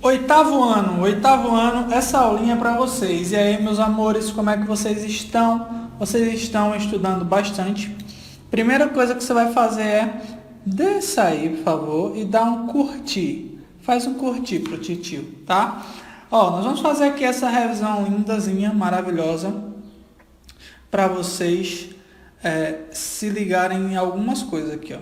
Oitavo ano, essa aulinha é para vocês. E aí, meus amores, como é que vocês estão? Vocês estão estudando bastante. Primeira coisa que você vai fazer é desça aí, por favor, e dá um curtir. Faz um curtir pro titio, tá? Ó, nós vamos fazer aqui essa revisão lindazinha, maravilhosa, para vocês se ligarem em algumas coisas aqui, ó.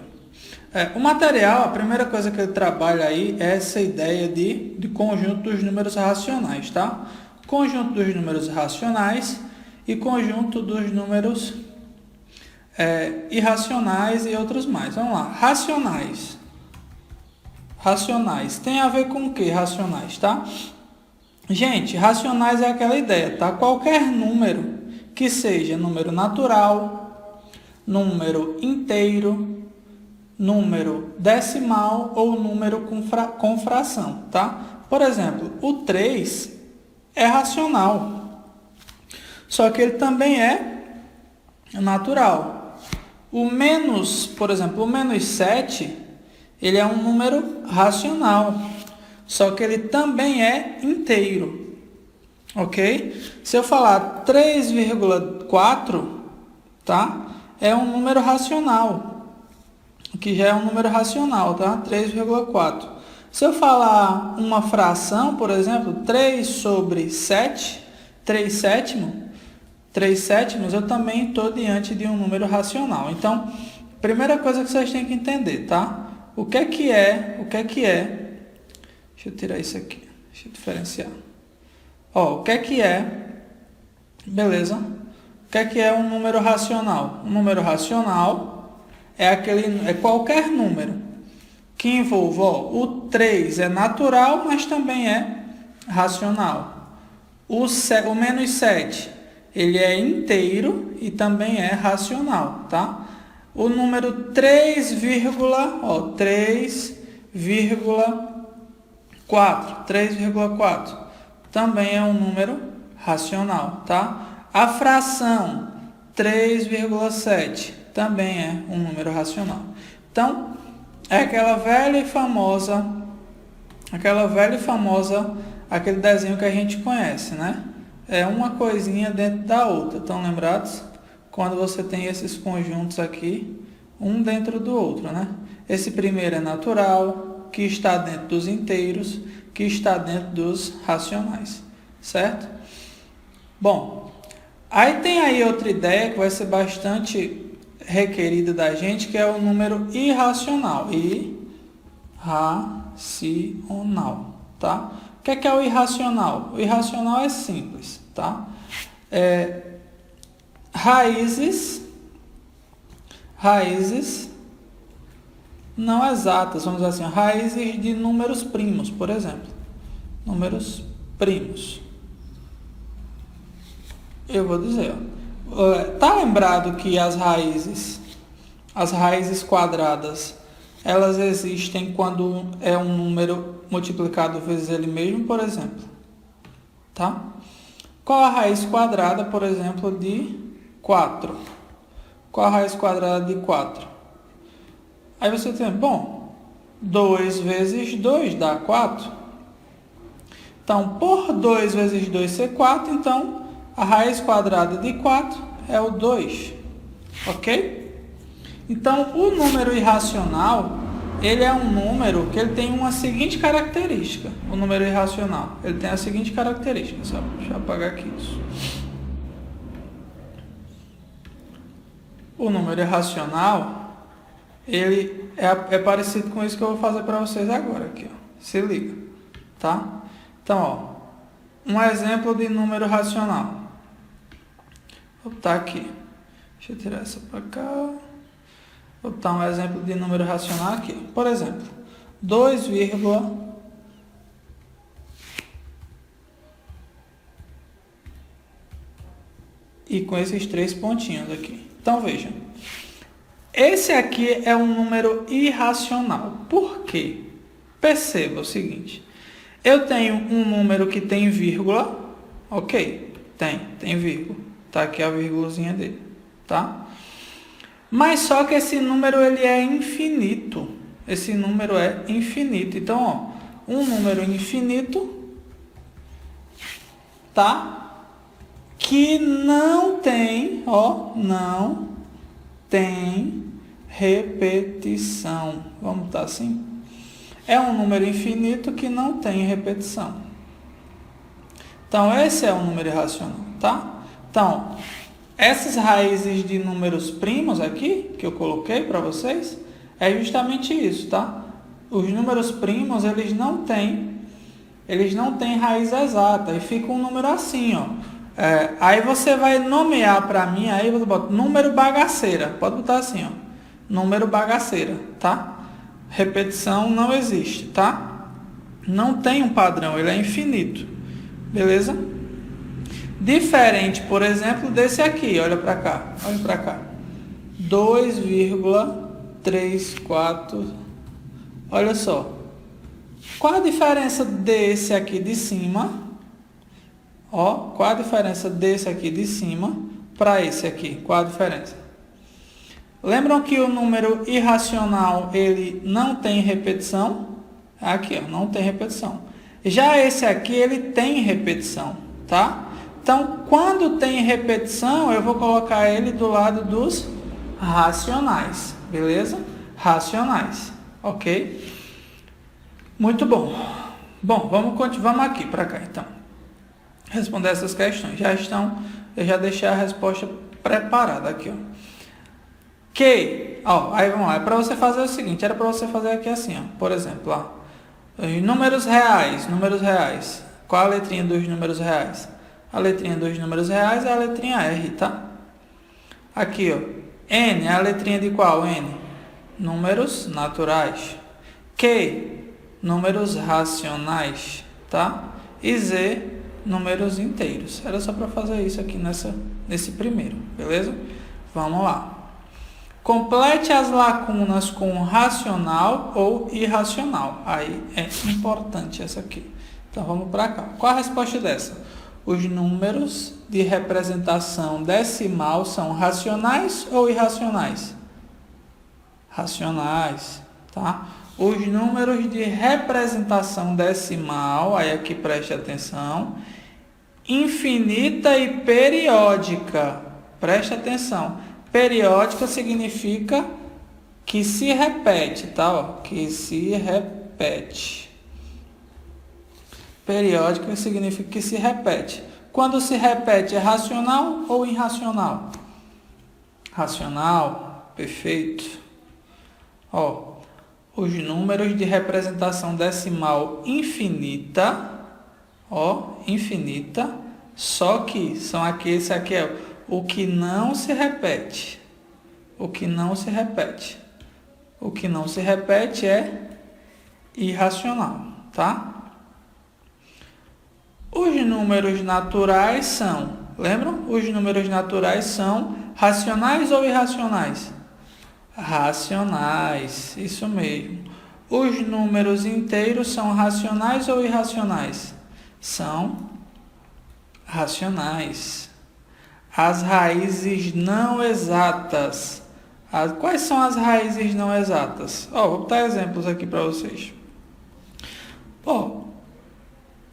O material, a primeira coisa que ele trabalha aí é essa ideia de conjunto dos números racionais, tá? Conjunto dos números racionais e conjunto dos números irracionais e outros mais. Vamos lá, racionais. Racionais, tem a ver com o que racionais, tá? Gente, racionais é aquela ideia, tá? Qualquer número que seja número natural, número inteiro, número decimal ou número com fração, tá? Por exemplo, o 3 é racional, só que ele também é natural. O menos, por exemplo, o menos 7, ele é um número racional, só que ele também é inteiro, ok? Se eu falar 3,4, tá? É um número racional, que já é um número racional, tá? 3,4. Se eu falar uma fração, por exemplo, 3 sobre 7, 3 sétimos, eu também estou diante de um número racional. Então, primeira coisa que vocês têm que entender, tá? O que é, deixa eu tirar isso aqui, deixa eu diferenciar. Ó, o que é, beleza? O que é um número racional? Um número racional é qualquer número que envolva, ó, o 3 é natural, mas também é racional. O menos 7, ele é inteiro e também é racional, tá? O número 3,4 também é um número racional, tá? A fração 3,7 também é um número racional. Então, é aquele velho e famosa, aquele desenho que a gente conhece, né? É uma coisinha dentro da outra. Estão lembrados? Quando você tem esses conjuntos aqui, um dentro do outro, né? Esse primeiro é natural, que está dentro dos inteiros, que está dentro dos racionais, certo? Bom, aí tem aí outra ideia que vai ser bastante requerida da gente, que é o número irracional. Irracional, tá? O que é o irracional? O irracional é simples, tá? Raízes não exatas, vamos dizer assim, raízes de números primos, por exemplo. Números primos. Eu vou dizer, tá lembrado que as raízes quadradas, elas existem quando é um número multiplicado vezes ele mesmo, por exemplo, tá? Qual a raiz quadrada, por exemplo, de 4? Qual a raiz quadrada de 4? Aí você tem, bom, 2 vezes 2 dá 4. Então, por 2 vezes 2 ser 4, então a raiz quadrada de 4 é o 2, ok? Então, o número irracional, ele é um número que ele tem uma seguinte característica. O número irracional, ele tem a seguinte característica. Só, deixa eu apagar aqui isso. O número irracional, ele é parecido com isso que eu vou fazer para vocês agora. Aqui, ó. Se liga, tá? Então, ó, um exemplo de número racional. Vou botar aqui. Deixa eu tirar essa para cá. Vou botar um exemplo de número racional aqui. Por exemplo, 2, e com esses 3 pontinhos aqui. Então, veja. Esse aqui é um número irracional. Por quê? Perceba o seguinte. Eu tenho um número que tem vírgula. Ok? Tem vírgula. Tá aqui a vírgulazinha dele. Tá? Mas só que esse número ele é infinito. Esse número é infinito. Então, ó, um número infinito, tá? Que não tem, não tem repetição. Vamos botar assim? É um número infinito que não tem repetição. Então, esse é um número irracional, tá? Então, essas raízes de números primos aqui, que eu coloquei para vocês, é justamente isso, tá? Os números primos, eles não têm raiz exata, e fica um número assim, ó. Aí você vai nomear para mim, aí você bota número bagaceira, pode botar assim, ó. Número bagaceira, tá? Repetição não existe, tá? Não tem um padrão, ele é infinito. Beleza? Diferente, por exemplo, desse aqui. Olha para cá. 2,34. Olha só. Qual a diferença desse aqui de cima? Qual a diferença desse aqui de cima para esse aqui? Qual a diferença? Lembram que o número irracional, ele não tem repetição? Aqui, não tem repetição. Já esse aqui, ele tem repetição, tá? Então, quando tem repetição, eu vou colocar ele do lado dos racionais, beleza? Racionais, ok? Muito bom. Bom, vamos aqui para cá, então. Responder essas questões. Eu já deixei a resposta preparada aqui, ó. Aí vamos lá. É para você fazer o seguinte, era para você fazer aqui assim, ó. Por exemplo, ó. Números reais. Qual a letrinha dos números reais? A letrinha dos números reais é a letrinha R, tá? Aqui, ó. N é a letrinha de qual? N. Números naturais. Q, números racionais, tá? E Z, números inteiros. Era só para fazer isso aqui nesse primeiro, beleza? Vamos lá. Complete as lacunas com racional ou irracional. Aí é importante essa aqui. Então vamos para cá. Qual a resposta dessa? Os números de representação decimal são racionais ou irracionais? Racionais, tá? Os números de representação decimal, aí aqui preste atenção, infinita e periódica. Preste atenção. Periódica significa que se repete, tá? Que se repete. Periódica significa que se repete. Quando se repete, é racional ou irracional? Racional, perfeito. Os números de representação decimal infinita, infinita, só que são aqui, esse aqui é o que não se repete. O que não se repete. O que não se repete é irracional, tá? Os números naturais são, lembram? Os números naturais são racionais ou irracionais? Racionais, isso mesmo. Os números inteiros são racionais ou irracionais? São racionais. As raízes não exatas. Quais são as raízes não exatas? Vou botar exemplos aqui para vocês.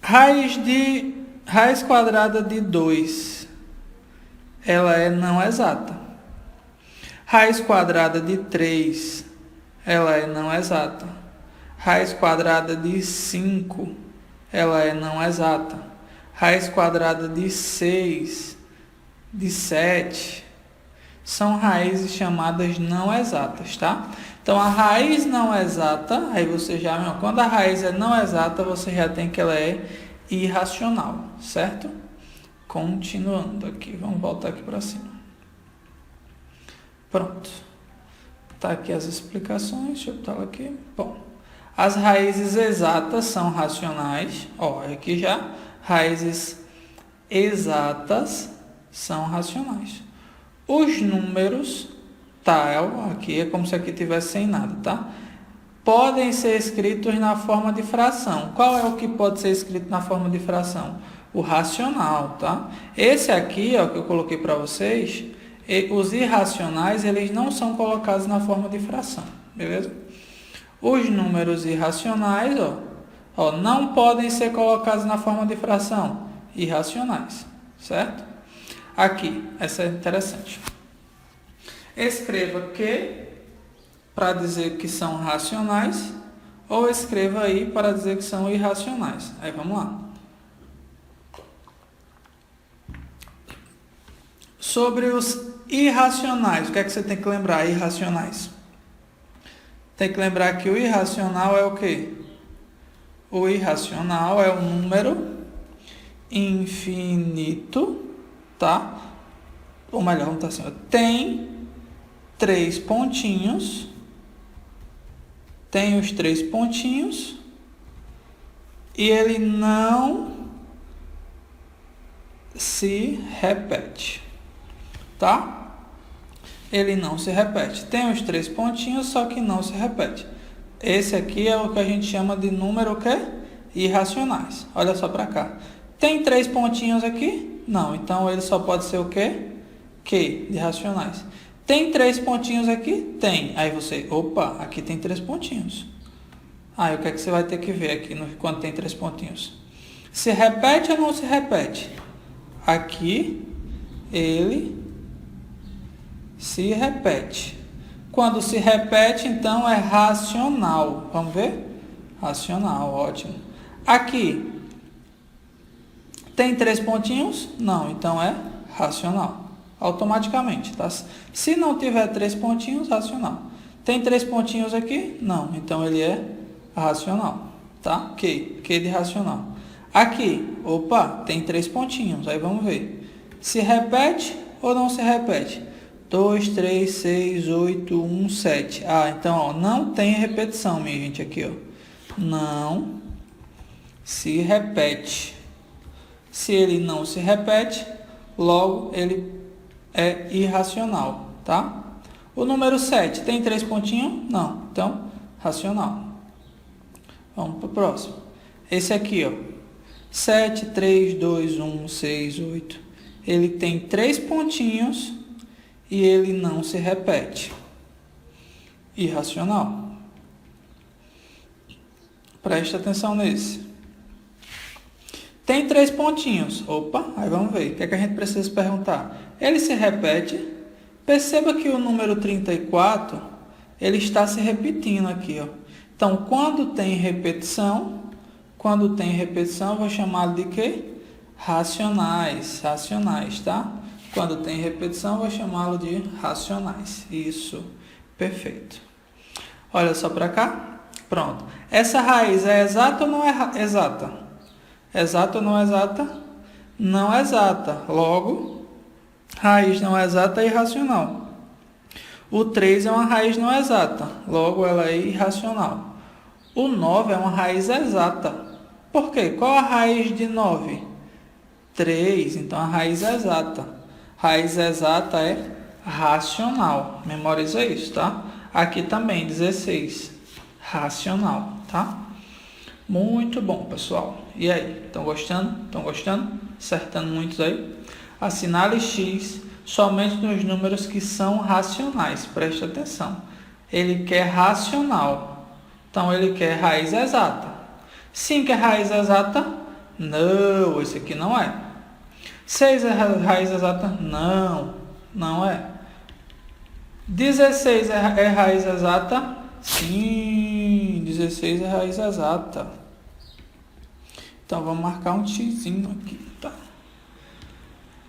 Raiz quadrada de 2, ela é não exata. Raiz quadrada de 3, ela é não exata. Raiz quadrada de 5, ela é não exata. Raiz quadrada de 6, de 7, são raízes chamadas não exatas, tá? Então, a raiz não exata, aí você já, quando a raiz é não exata, você já tem que ela é irracional, certo? Continuando aqui, vamos voltar aqui para cima. Pronto. Tá aqui as explicações, deixa eu botar ela aqui. Bom, as raízes exatas são racionais, aqui já, raízes exatas são racionais. Os números, aqui é como se aqui tivesse sem nada, tá? Podem ser escritos na forma de fração. Qual é o que pode ser escrito na forma de fração? O racional, tá? Esse aqui, que eu coloquei para vocês, os irracionais, eles não são colocados na forma de fração, beleza? Os números irracionais, Ó, não podem ser colocados na forma de fração. Irracionais, certo? Aqui, essa é interessante. Escreva que para dizer que são racionais ou escreva aí para dizer que são irracionais. Aí vamos lá. Sobre os irracionais, o que é que você tem que lembrar? Irracionais. Tem que lembrar que o irracional é o quê? O irracional é um número infinito, tá? Ou melhor, não tá assim, ó. Tem 3 pontinhos. Tem os 3 pontinhos. E ele não se repete, tá? Ele não se repete. Tem os 3 pontinhos, só que não se repete. Esse aqui é o que a gente chama de número o quê? Irracionais. Olha só para cá. Tem 3 pontinhos aqui? Não. Então ele só pode ser o quê? Q de racionais. Tem 3 pontinhos aqui? Tem. Aí você, opa, aqui tem 3 pontinhos. Aí o que é que você vai ter que ver aqui quando tem 3 pontinhos? Se repete ou não se repete? Aqui ele se repete. Quando se repete, então é racional. Vamos ver? Racional, ótimo. Aqui tem 3 pontinhos? Não, então é racional. Automaticamente, tá? Se não tiver 3 pontinhos, racional. Tem 3 pontinhos aqui? Não, então ele é racional, tá? Q de racional. Aqui, opa, tem 3 pontinhos, aí vamos ver. Se repete ou não se repete? 2, 3, 6, 8, 1, 7. Ah, então, ó, não tem repetição, minha gente, aqui, ó. Não se repete. Se ele não se repete, logo ele é irracional, tá? O número 7 tem 3 pontinhos? Não. Então, racional. Vamos para o próximo. Esse aqui, ó. 7, 3, 2, 1, 6, 8. Ele tem 3 pontinhos e ele não se repete. Irracional. Preste atenção nesse. Tem 3 pontinhos. Opa, aí vamos ver. O que é que a gente precisa perguntar? Ele se repete. Perceba que o número 34, ele está se repetindo aqui, ó. Então, quando tem repetição, eu vou chamá-lo de quê? Racionais, tá? Quando tem repetição, eu vou chamá-lo de racionais. Isso, perfeito. Olha só para cá. Pronto. Essa raiz é exata ou não é exata? Exata ou não é exata? Não é exata. Logo, raiz não exata é irracional. O 3 é uma raiz não exata. Logo, ela é irracional. O 9 é uma raiz exata. Por quê? Qual a raiz de 9? 3. Então, a raiz é exata. Raiz exata é racional. Memoriza isso, tá? Aqui também, 16. Racional, tá? Muito bom, pessoal. E aí, estão gostando? Estão gostando? Acertando muitos aí? Assinale X somente nos números que são racionais. Preste atenção. Ele quer racional. Então, ele quer raiz exata. 5 é raiz exata? Não, esse aqui não é. 6 é raiz exata? Não, não é. 16 é raiz exata? Sim, 16 é raiz exata. Então, vamos marcar um xzinho aqui, tá?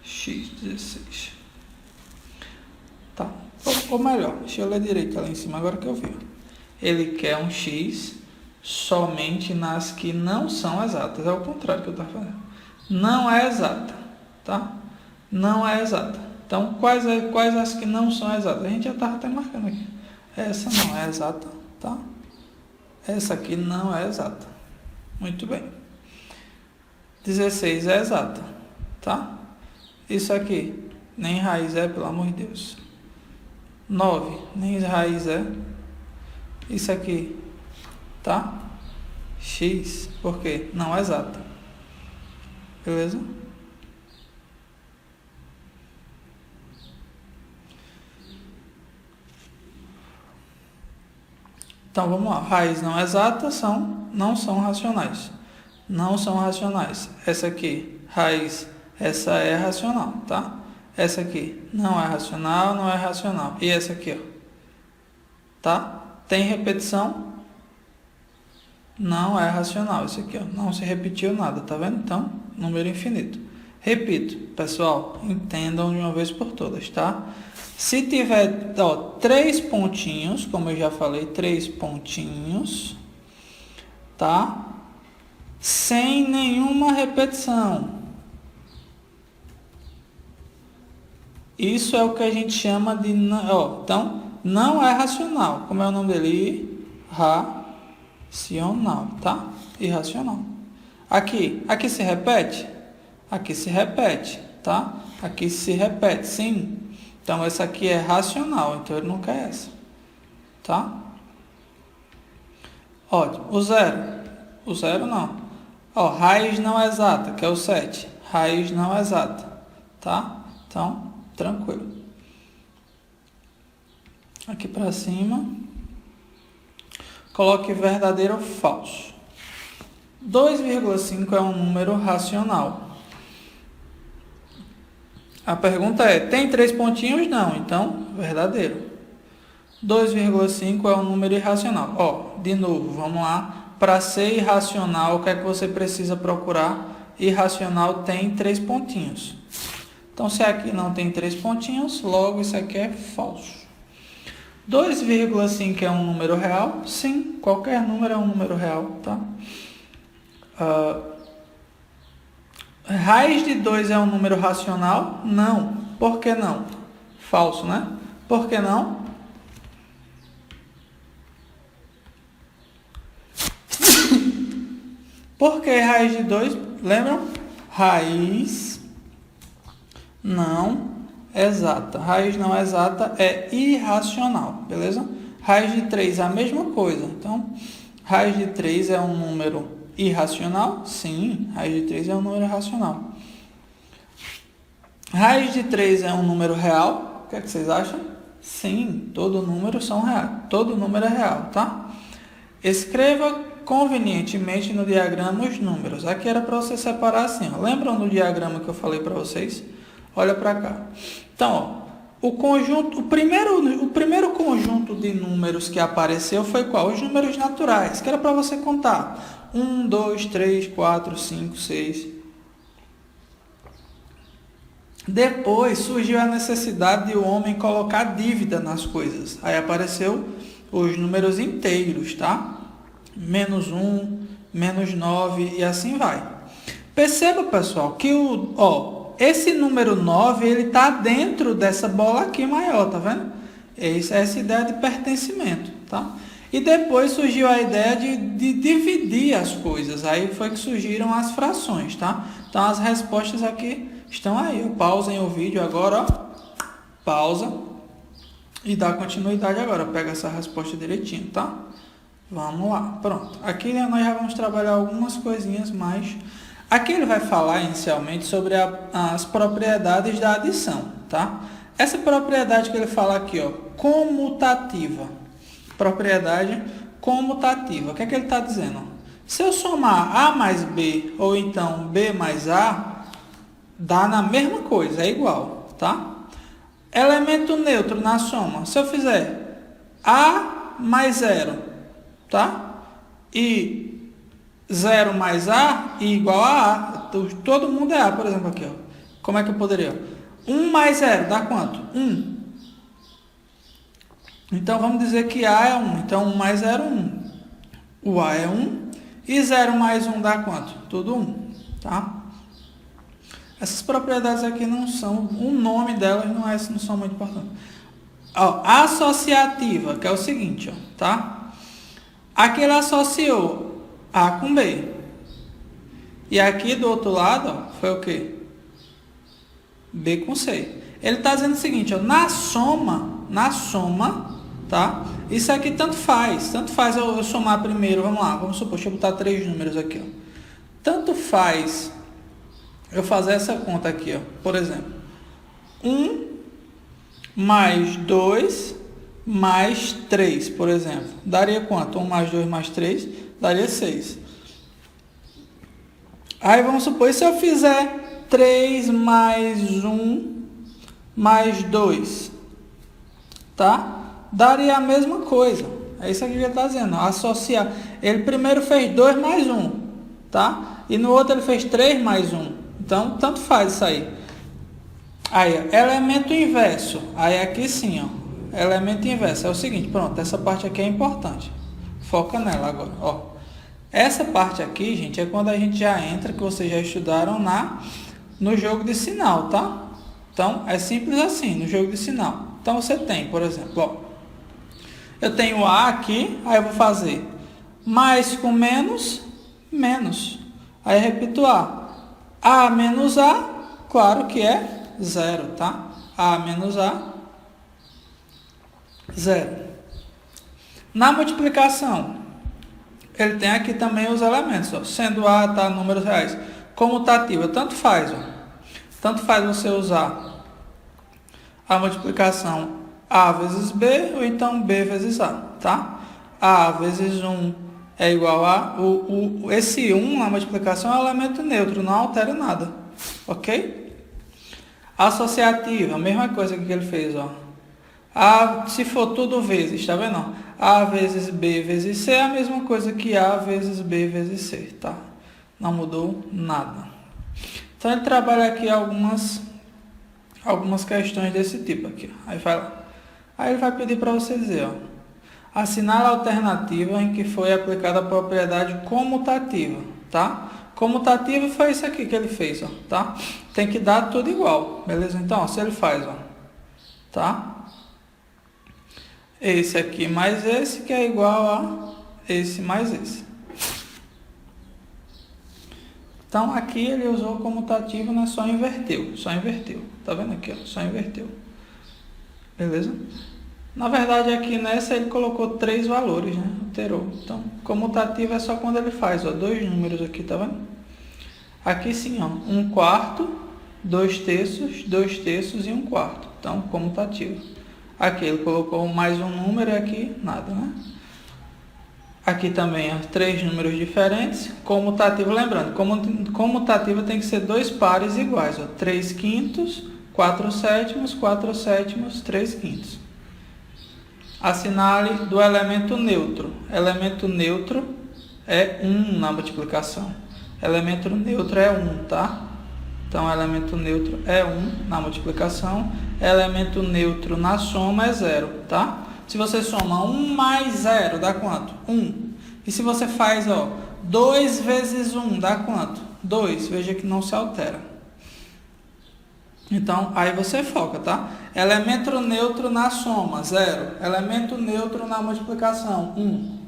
X16. Tá. Ou melhor, deixa eu ler direito lá em cima, agora que eu vi. Ele quer um X somente nas que não são exatas. É o contrário que eu estava fazendo. Não é exata, tá? Não é exata. Então, quais as que não são exatas? A gente já estava até marcando aqui. Essa não é exata, tá? Essa aqui não é exata. Muito bem. 16 é exata, tá? Isso aqui, nem raiz é, pelo amor de Deus. 9, nem raiz é. Isso aqui, tá? X, por quê? Não é exata. Beleza? Então, vamos lá. Raiz não exata não são racionais. Não são racionais. Essa aqui, raiz, essa é racional, tá? Essa aqui não é racional, não é racional. E essa aqui, ó. Tá? Tem repetição? Não é racional. Esse aqui, ó. Não se repetiu nada, tá vendo? Então, número infinito. Repito, pessoal, entendam de uma vez por todas, tá? Se tiver, ó, 3 pontinhos, como eu já falei, 3 pontinhos, tá? Sem nenhuma repetição. Isso é o que a gente chama de, ó, então, não é racional. Como é o nome dele? Irracional, tá? Irracional. Aqui se repete? Aqui se repete, tá? Aqui se repete, sim. Então, essa aqui é racional, então ele não quer essa, tá? Ótimo. O zero não. Ó, raiz não exata, que é o 7. Raiz não exata, tá? Então, tranquilo. Aqui para cima. Coloque verdadeiro ou falso. 2,5 é um número racional. A pergunta é, tem 3 pontinhos? Não, então, verdadeiro. 2,5 é um número irracional. Ó, de novo, vamos lá. Para ser irracional, o que é que você precisa procurar? Irracional tem 3 pontinhos. Então, se aqui não tem 3 pontinhos, logo isso aqui é falso. 2,5 é um número real? Sim, qualquer número é um número real, tá? Raiz de 2 é um número racional? Não. Por que não? Falso, né? Por que não? Por que raiz de 2? Lembram? Raiz não exata. Raiz não exata é irracional, beleza? Raiz de 3 é a mesma coisa. Então, raiz de 3 é um número irracional? Sim, raiz de 3 é um número racional. Raiz de 3 é um número real? O que é que vocês acham? Sim, todo número são reais. Todo número é real, tá? Escreva convenientemente no diagrama os números. Aqui era para você separar assim, ó. Lembram do diagrama que eu falei para vocês? Olha para cá. Então, ó, o primeiro conjunto de números que apareceu foi qual? Os números naturais, que era para você contar. 1, 2, 3, 4, 5, 6. Depois surgiu a necessidade de o homem colocar dívida nas coisas. Aí apareceu os números inteiros, tá? -1, -9 e assim vai. Perceba, pessoal, que esse número 9, ele está dentro dessa bola aqui maior, tá vendo? Essa ideia de pertencimento, tá? E depois surgiu a ideia de dividir as coisas. Aí foi que surgiram as frações, tá? Então, as respostas aqui estão aí. Pausem o vídeo agora, ó. Pausa. E dá continuidade agora. Pega essa resposta direitinho, tá? Vamos lá. Pronto. Aqui nós já vamos trabalhar algumas coisinhas mais. Aqui ele vai falar inicialmente sobre as propriedades da adição, tá? Essa propriedade que ele fala aqui, ó, comutativa. Propriedade comutativa. O que é que ele está dizendo? Se eu somar A mais B, ou então B mais A, dá na mesma coisa, é igual, tá? Elemento neutro na soma. Se eu fizer A mais 0, tá? E 0 mais A igual a A. Todo mundo é A, por exemplo, aqui, ó. Como é que eu poderia? 1 mais 0 dá quanto? 1. Então, vamos dizer que A é 1. Então, 1 mais 0, 1. O A é 1. E 0 mais 1 dá quanto? Tudo 1. Tá? Essas propriedades aqui não são... O nome delas não são muito importantes. Ó, associativa, que é o seguinte, ó, tá? Aqui ele associou A com B. E aqui do outro lado, ó, foi o quê? B com C. Ele está dizendo o seguinte, ó, na soma, tá? Isso aqui tanto faz eu somar primeiro, vamos lá, vamos supor, deixa eu botar 3 números aqui, ó. Tanto faz eu fazer essa conta aqui, ó, por exemplo, 1 mais 2 mais 3, por exemplo. Daria quanto? 1 mais 2 mais 3 daria 6. Aí vamos supor, se eu fizer 3 mais 1 mais 2, tá? Daria a mesma coisa. É isso que ele está dizendo, associar. Ele primeiro fez 2 mais 1, tá? E no outro ele fez 3 mais 1. Então, tanto faz isso aí. Aí, ó, elemento inverso. Aí aqui sim, ó. Elemento inverso. É o seguinte, pronto, essa parte aqui é importante. Foca nela agora, ó. Essa parte aqui, gente, é quando a gente já entra, que vocês já estudaram no jogo de sinal, tá? Então, é simples assim, no jogo de sinal. Então, você tem, por exemplo, ó. Eu tenho A aqui, aí eu vou fazer mais com menos, menos. Aí eu repito A. A menos A, claro que é 0, tá? A menos A, 0. Na multiplicação, ele tem aqui também os elementos, ó. Sendo A, tá, números reais. Comutativa, tanto faz, ó. Tanto faz você usar a multiplicação A vezes B, ou então B vezes A, tá? A vezes 1 é igual a... esse 1 na multiplicação é um elemento neutro, não altera nada, ok? Associativa, a mesma coisa que ele fez, ó. A, se for tudo vezes, tá vendo? A vezes B vezes C é a mesma coisa que A vezes B vezes C, tá? Não mudou nada. Então, ele trabalha aqui algumas questões desse tipo aqui. Aí ele vai pedir para você dizer, ó. Assinale a alternativa em que foi aplicada a propriedade comutativa, tá? Comutativa foi isso aqui que ele fez, ó, tá? Tem que dar tudo igual, beleza? Então, ó, se ele faz, ó, tá? Esse aqui mais esse, que é igual a esse mais esse. Então, aqui ele usou comutativo, né? Só inverteu. Tá vendo aqui, ó? Só inverteu. Beleza? Na verdade, aqui nessa ele colocou 3 valores, né? Alterou. Então, comutativo é só quando ele faz, ó, 2 números aqui, tá vendo? Aqui sim, ó, 1/4, 2/3, 2/3 e 1/4. Então, comutativo. Aqui ele colocou mais um número e aqui nada, né? Aqui também, ó, 3 números diferentes. Comutativo, lembrando, comutativo tem que ser 2 pares iguais, ó, 3/5, 4/7, 4/7, 3/5. Assinale do elemento neutro. Elemento neutro é 1 na multiplicação. Elemento neutro é 1, tá? Então, elemento neutro é 1 na multiplicação. Elemento neutro na soma é 0, tá? Se você soma 1 mais 0, dá quanto? 1. E se você faz, ó, 2 vezes 1, dá quanto? 2. Veja que não se altera. Então, aí você foca, tá? Elemento neutro na soma, 0. Elemento neutro na multiplicação, 1.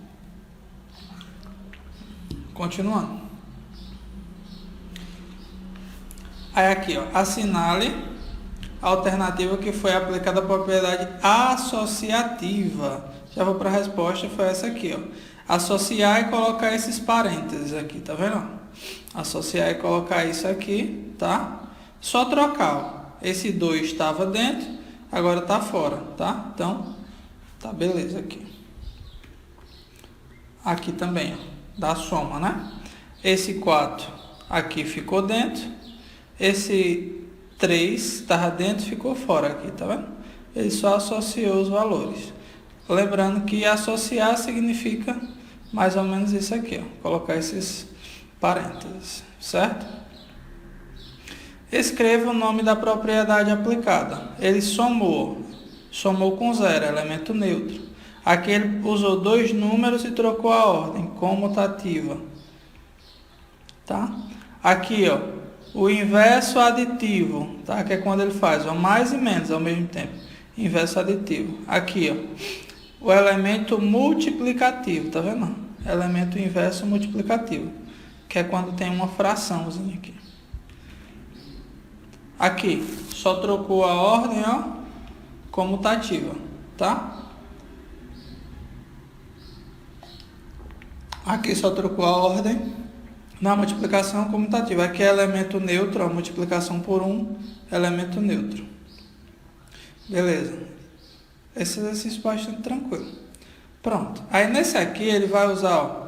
Continuando. Aí aqui, ó, assinale a alternativa que foi aplicada a propriedade associativa. Já vou para a resposta, foi essa aqui, ó. Associar e colocar esses parênteses aqui, tá vendo? Associar e colocar isso aqui, tá? Só trocar, ó. Esse 2 estava dentro, agora está fora, tá? Então, tá beleza aqui. Aqui também, ó, da soma, né? Esse 4 aqui ficou dentro. Esse 3 estava dentro, ficou fora aqui, tá vendo? Ele só associou os valores. Lembrando que associar significa mais ou menos isso aqui, ó. Colocar esses parênteses, certo? Escreva o nome da propriedade aplicada. Ele somou com 0, elemento neutro. Aqui ele usou 2 números e trocou a ordem, comutativa. Tá? Aqui, ó, o inverso aditivo, tá? Que é quando ele faz, ó, mais e menos ao mesmo tempo. Inverso aditivo. Aqui, ó, o elemento multiplicativo, tá vendo? Elemento inverso multiplicativo, que é quando tem uma fraçãozinha aqui. Aqui, só trocou a ordem, ó, comutativa, tá? Aqui só trocou a ordem na multiplicação comutativa. Aqui é elemento neutro, ó, multiplicação por 1, elemento neutro. Beleza. Esse exercício bastante tranquilo. Pronto. Aí nesse aqui ele vai usar, ó,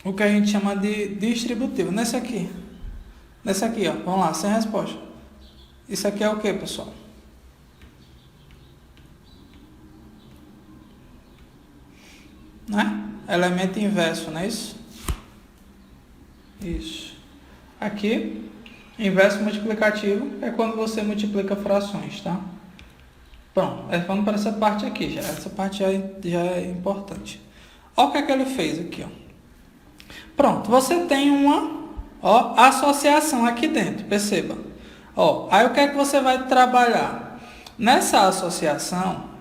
o que a gente chama de distributivo. Nesse aqui, ó, vamos lá, sem resposta. Isso aqui é o que, pessoal? Né? Elemento inverso, não é isso? Isso. Aqui, inverso multiplicativo é quando você multiplica frações, tá? Pronto, vamos para essa parte aqui já. Essa parte já é importante. Olha o que é que ele fez aqui, ó. Pronto, você tem uma, ó, associação aqui dentro, perceba. Ó, aí o que é que você vai trabalhar? Nessa associação,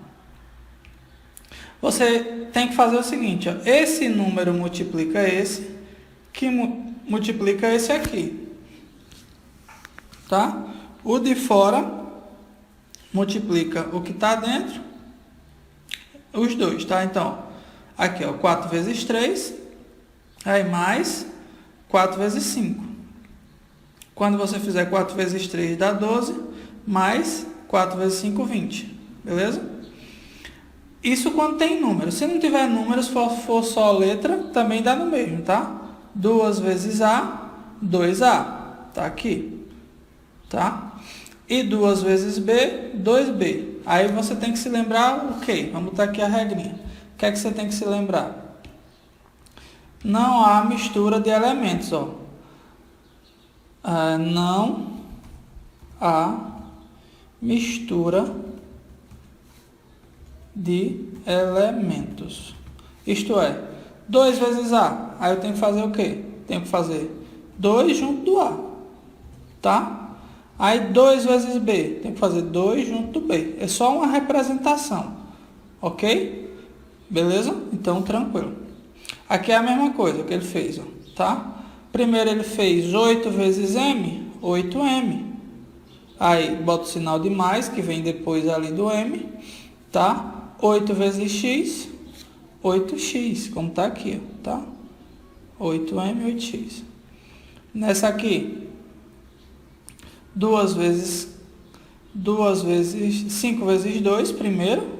você tem que fazer o seguinte, ó, esse número multiplica esse, que multiplica esse aqui, tá? O de fora multiplica o que está dentro, os dois, tá? Então, aqui, ó, 4 vezes 3, aí mais 4 vezes 5. Quando você fizer 4 vezes 3 dá 12, mais 4 vezes 5, 20, beleza? Isso quando tem números. Se não tiver números, for só letra, também dá no mesmo, tá? 2 vezes A, 2A, tá aqui, tá? E 2 vezes B, 2B. Aí você tem que se lembrar o quê? Vamos botar aqui a regrinha. O que é que você tem que se lembrar? Não há mistura de elementos, ó. Não há mistura de elementos. Isto é, 2 vezes A. Aí eu tenho que fazer o quê? Tenho que fazer 2 junto do A. Tá? Aí 2 vezes B. Tenho que fazer 2 junto do B. É só uma representação. Ok? Beleza? Então, tranquilo. Aqui é a mesma coisa que ele fez. Ó, tá? Primeiro ele fez 8 vezes M. 8M. Aí bota o sinal de mais, que vem depois ali do M. Tá? 8 vezes x, 8x, como está aqui, ó, tá? 8m, 8x. Nessa aqui, 5 vezes 2 primeiro,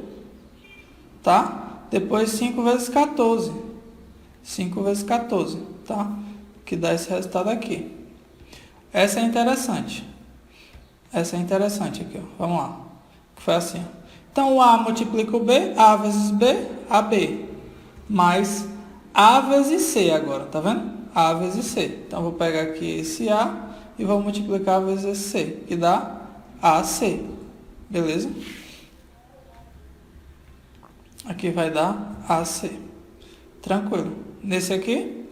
tá? Depois 5 vezes 14. 5 vezes 14, tá? Que dá esse resultado aqui. Essa é interessante. Essa é interessante aqui, ó. Vamos lá. Foi assim, ó. Então, o A multiplica o B, A vezes B, AB. Mais A vezes C agora, tá vendo? A vezes C. Então, vou pegar aqui esse A e vou multiplicar vezes esse C, que dá AC. Beleza? Aqui vai dar AC. Tranquilo. Nesse aqui,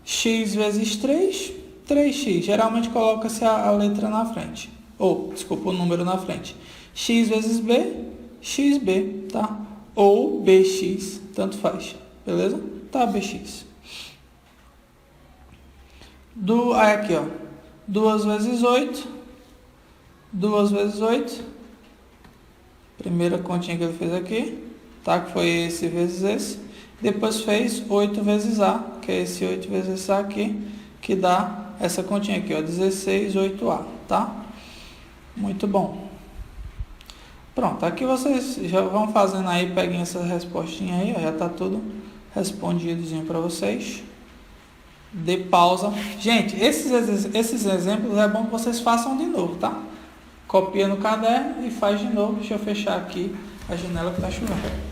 x vezes 3, 3x. Geralmente coloca-se a letra na frente. Ou, desculpa, o número na frente. X vezes B, XB, tá? Ou BX, tanto faz, beleza? Tá, BX. Aí aqui, ó, 2 vezes 8, 2 vezes 8, primeira continha que ele fez aqui, tá? Que foi esse vezes esse. Depois fez 8 vezes A, que é esse 8 vezes esse A aqui, que dá essa continha aqui, ó, 16, 8A, tá? Muito bom. Pronto, aqui vocês já vão fazendo aí, peguem essa respostinha aí, ó, já tá tudo respondidozinho para vocês. Dê pausa. Gente, esses exemplos é bom que vocês façam de novo, tá? Copia no caderno e faz de novo. Deixa eu fechar aqui a janela que tá chovendo.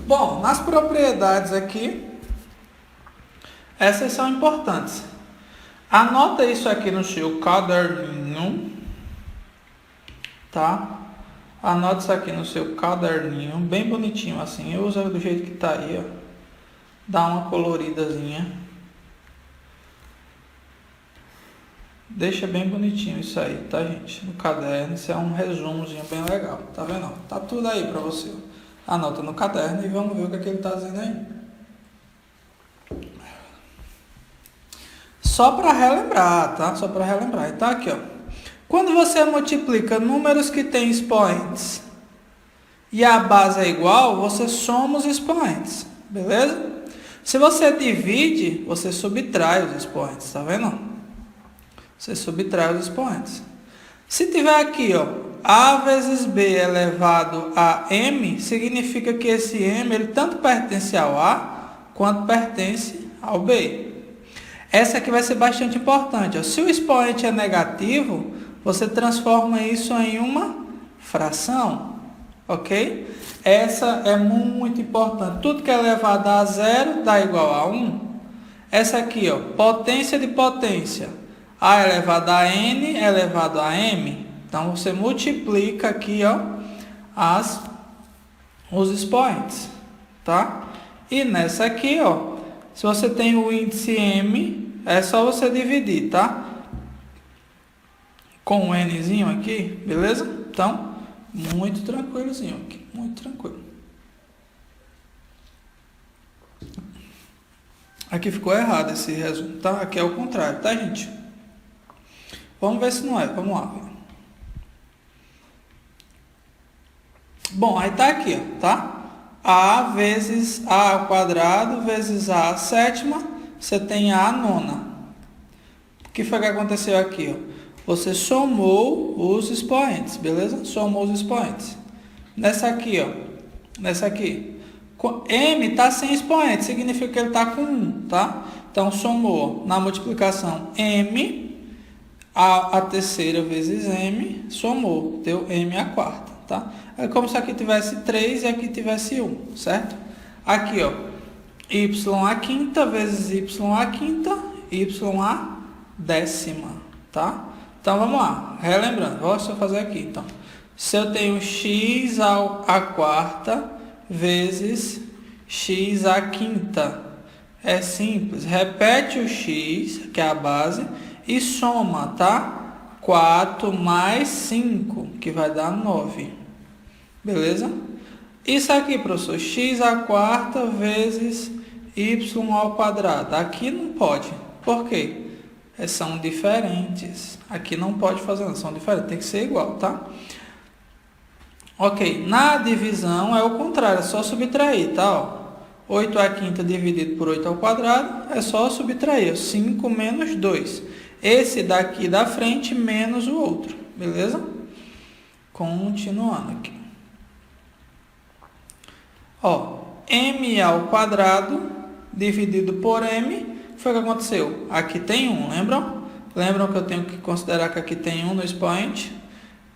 Bom, nas propriedades aqui, essas são importantes. Anota isso aqui no seu caderninho, tá? Anota isso aqui no seu caderninho, bem bonitinho assim. Usa do jeito que tá aí, ó. Dá uma coloridazinha. Deixa bem bonitinho isso aí, tá, gente? No caderno, isso é um resumozinho bem legal, tá vendo? Tá tudo aí pra você, ó. Anota no caderno e vamos ver o que é que ele está dizendo aí. Só para relembrar, tá? Só para relembrar. Tá aqui, ó. Quando você multiplica números que têm expoentes e a base é igual, você soma os expoentes. beleza? Se você divide, você subtrai os expoentes, tá vendo? Você subtrai os expoentes. Se tiver aqui, ó, A vezes B elevado a M, significa que esse M ele tanto pertence ao A, quanto pertence ao B. Essa aqui vai ser bastante importante. Ó. Se o expoente é negativo, você transforma isso em uma fração, ok? Essa é muito importante. Tudo que é elevado a zero dá igual a 1. Essa aqui, ó, potência de potência. A elevado a N elevado a M. Então, você multiplica aqui, ó, os expoentes, tá? E nessa aqui, ó, se você tem o índice M, é só você dividir, tá? Com o Nzinho aqui, beleza? Então, muito tranquilozinho aqui, muito tranquilo. Aqui ficou errado esse resumo, tá? Aqui é o contrário, tá, gente? Vamos ver se não é, vamos lá. Bom, aí tá aqui, ó, tá? A vezes A ao quadrado vezes A à sétima, você tem A à nona. O que foi que aconteceu aqui, ó? Você somou os expoentes, beleza? Somou os expoentes. Nessa aqui, ó. Nessa aqui. M está sem expoente, significa que ele está com 1, tá? Então, somou na multiplicação M, a terceira vezes M, somou, deu M à quarta, tá? É como se aqui tivesse 3 e aqui tivesse 1, certo? Aqui, ó, Y à quinta vezes Y à quinta, Y à décima, tá? Então, vamos lá, relembrando, vou só fazer aqui, então. Se eu tenho X à quarta vezes X à quinta, é simples, repete o X, que é a base, e soma, tá? 4 mais 5, que vai dar 9. Beleza? Isso aqui, professor, x à quarta vezes y ao quadrado. Aqui não pode. Por quê? São diferentes. Aqui não pode fazer, não. São diferentes. Tem que ser igual, tá? Ok. Na divisão é o contrário. É só subtrair, tá? Ó. 8 à quinta dividido por 8 ao quadrado. É só subtrair. 5 menos 2. Esse daqui da frente menos o outro. Beleza? Continuando aqui. Ó, m ao quadrado dividido por m, foi o que aconteceu? Aqui tem 1, lembram? Lembram que eu tenho que considerar que aqui tem 1 no expoente?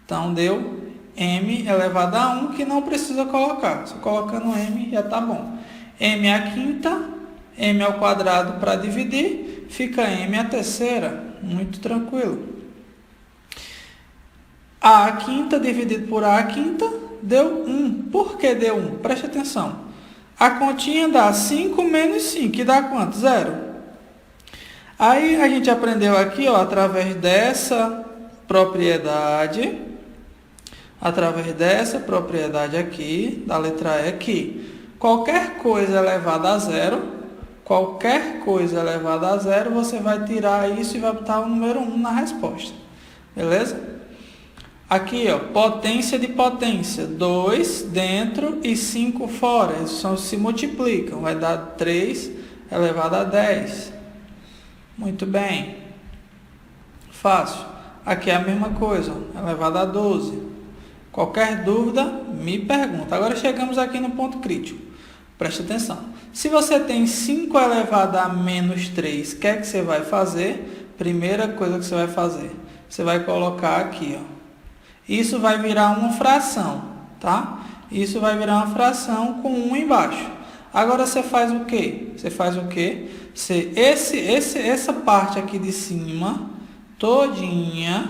Então, deu m elevado a 1, que não precisa colocar. Só colocando m já tá bom. M à quinta, m ao quadrado para dividir, fica m à terceira. Muito tranquilo. A à quinta dividido por A à quinta deu 1. Por que deu 1? Preste atenção. A continha dá 5 menos 5, que dá quanto? 0. Aí a gente aprendeu aqui, ó, através dessa propriedade aqui, da letra E, que qualquer coisa elevada a zero, você vai tirar isso e vai botar o número 1 na resposta. Beleza? Aqui, ó, potência de potência, 2 dentro e 5 fora, eles se multiplicam, vai dar 3 elevado a 10. Muito bem. Fácil. Aqui é a mesma coisa, elevado a 12. Qualquer dúvida, me pergunta. Agora chegamos aqui no ponto crítico. Preste atenção. Se você tem 5 elevado a menos 3, o que é que você vai fazer? Primeira coisa que você vai fazer, você vai colocar aqui, ó. Isso vai virar uma fração, tá? Isso vai virar uma fração com 1 embaixo. Agora você faz o quê? Essa parte aqui de cima, todinha,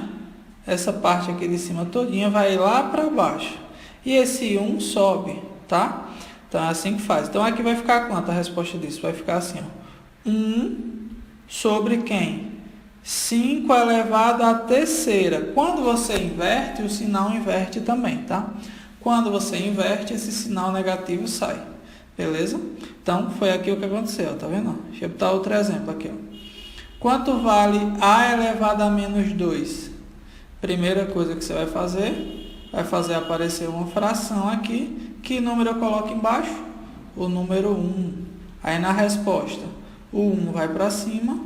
vai lá para baixo. E esse 1 sobe, tá? Então é assim que faz. Então aqui vai ficar quanto a resposta disso? Vai ficar assim, ó. 1 sobre quem? 5 elevado à terceira. Quando você inverte, o sinal inverte também, tá? Quando você inverte, esse sinal negativo sai. Beleza? Então, foi aqui o que aconteceu, tá vendo? Deixa eu botar outro exemplo aqui, ó. Quanto vale A elevado a menos 2? Primeira coisa que você vai fazer aparecer uma fração aqui. Que número eu coloco embaixo? o número 1. Aí na resposta, o 1 vai para cima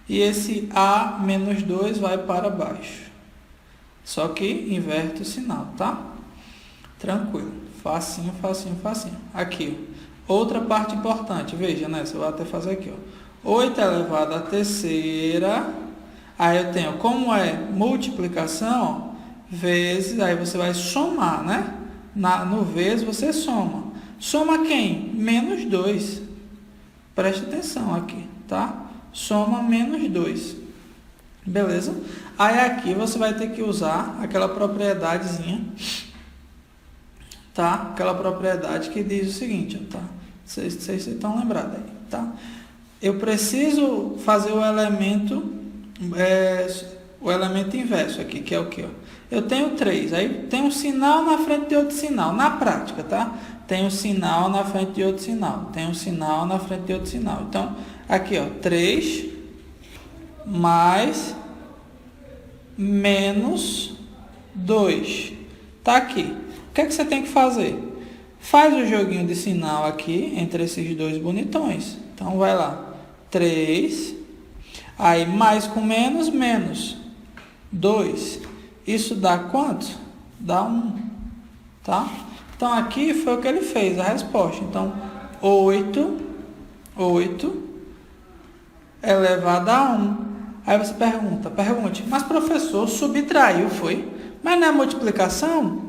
e esse A menos 2 vai para baixo. Só que inverte o sinal, tá? Tranquilo. Facinho, facinho, facinho. Aqui, ó. Outra parte importante. Veja, né? Eu vou até fazer aqui, ó. 8 elevado à terceira. Aí eu tenho, como é multiplicação, ó, vezes, aí você vai somar, né? No vezes você soma. Soma quem? Menos 2. Preste atenção aqui, tá? Soma menos 2. Beleza? Aí aqui você vai ter que usar aquela propriedadezinha, tá? Aquela propriedade que diz o seguinte, ó, tá? Vocês estão lembrados aí, tá? Eu preciso fazer o elemento inverso aqui, que é o quê? Ó? Eu tenho 3, aí tem um sinal na frente de outro sinal, na prática, tá? Tem um sinal na frente de outro sinal, tem um sinal na frente de outro sinal. Então, aqui, ó, 3 mais menos 2. Tá aqui. O que é que você tem que fazer? Faz o joguinho de sinal aqui entre esses dois bonitões. Então, vai lá. 3. Aí, mais com menos, menos 2. Isso dá quanto? Dá 1. Tá? Então, aqui foi o que ele fez, a resposta. Então, 8 elevado a 1. Aí você pergunte, mas professor, subtraiu, foi? Mas não é multiplicação?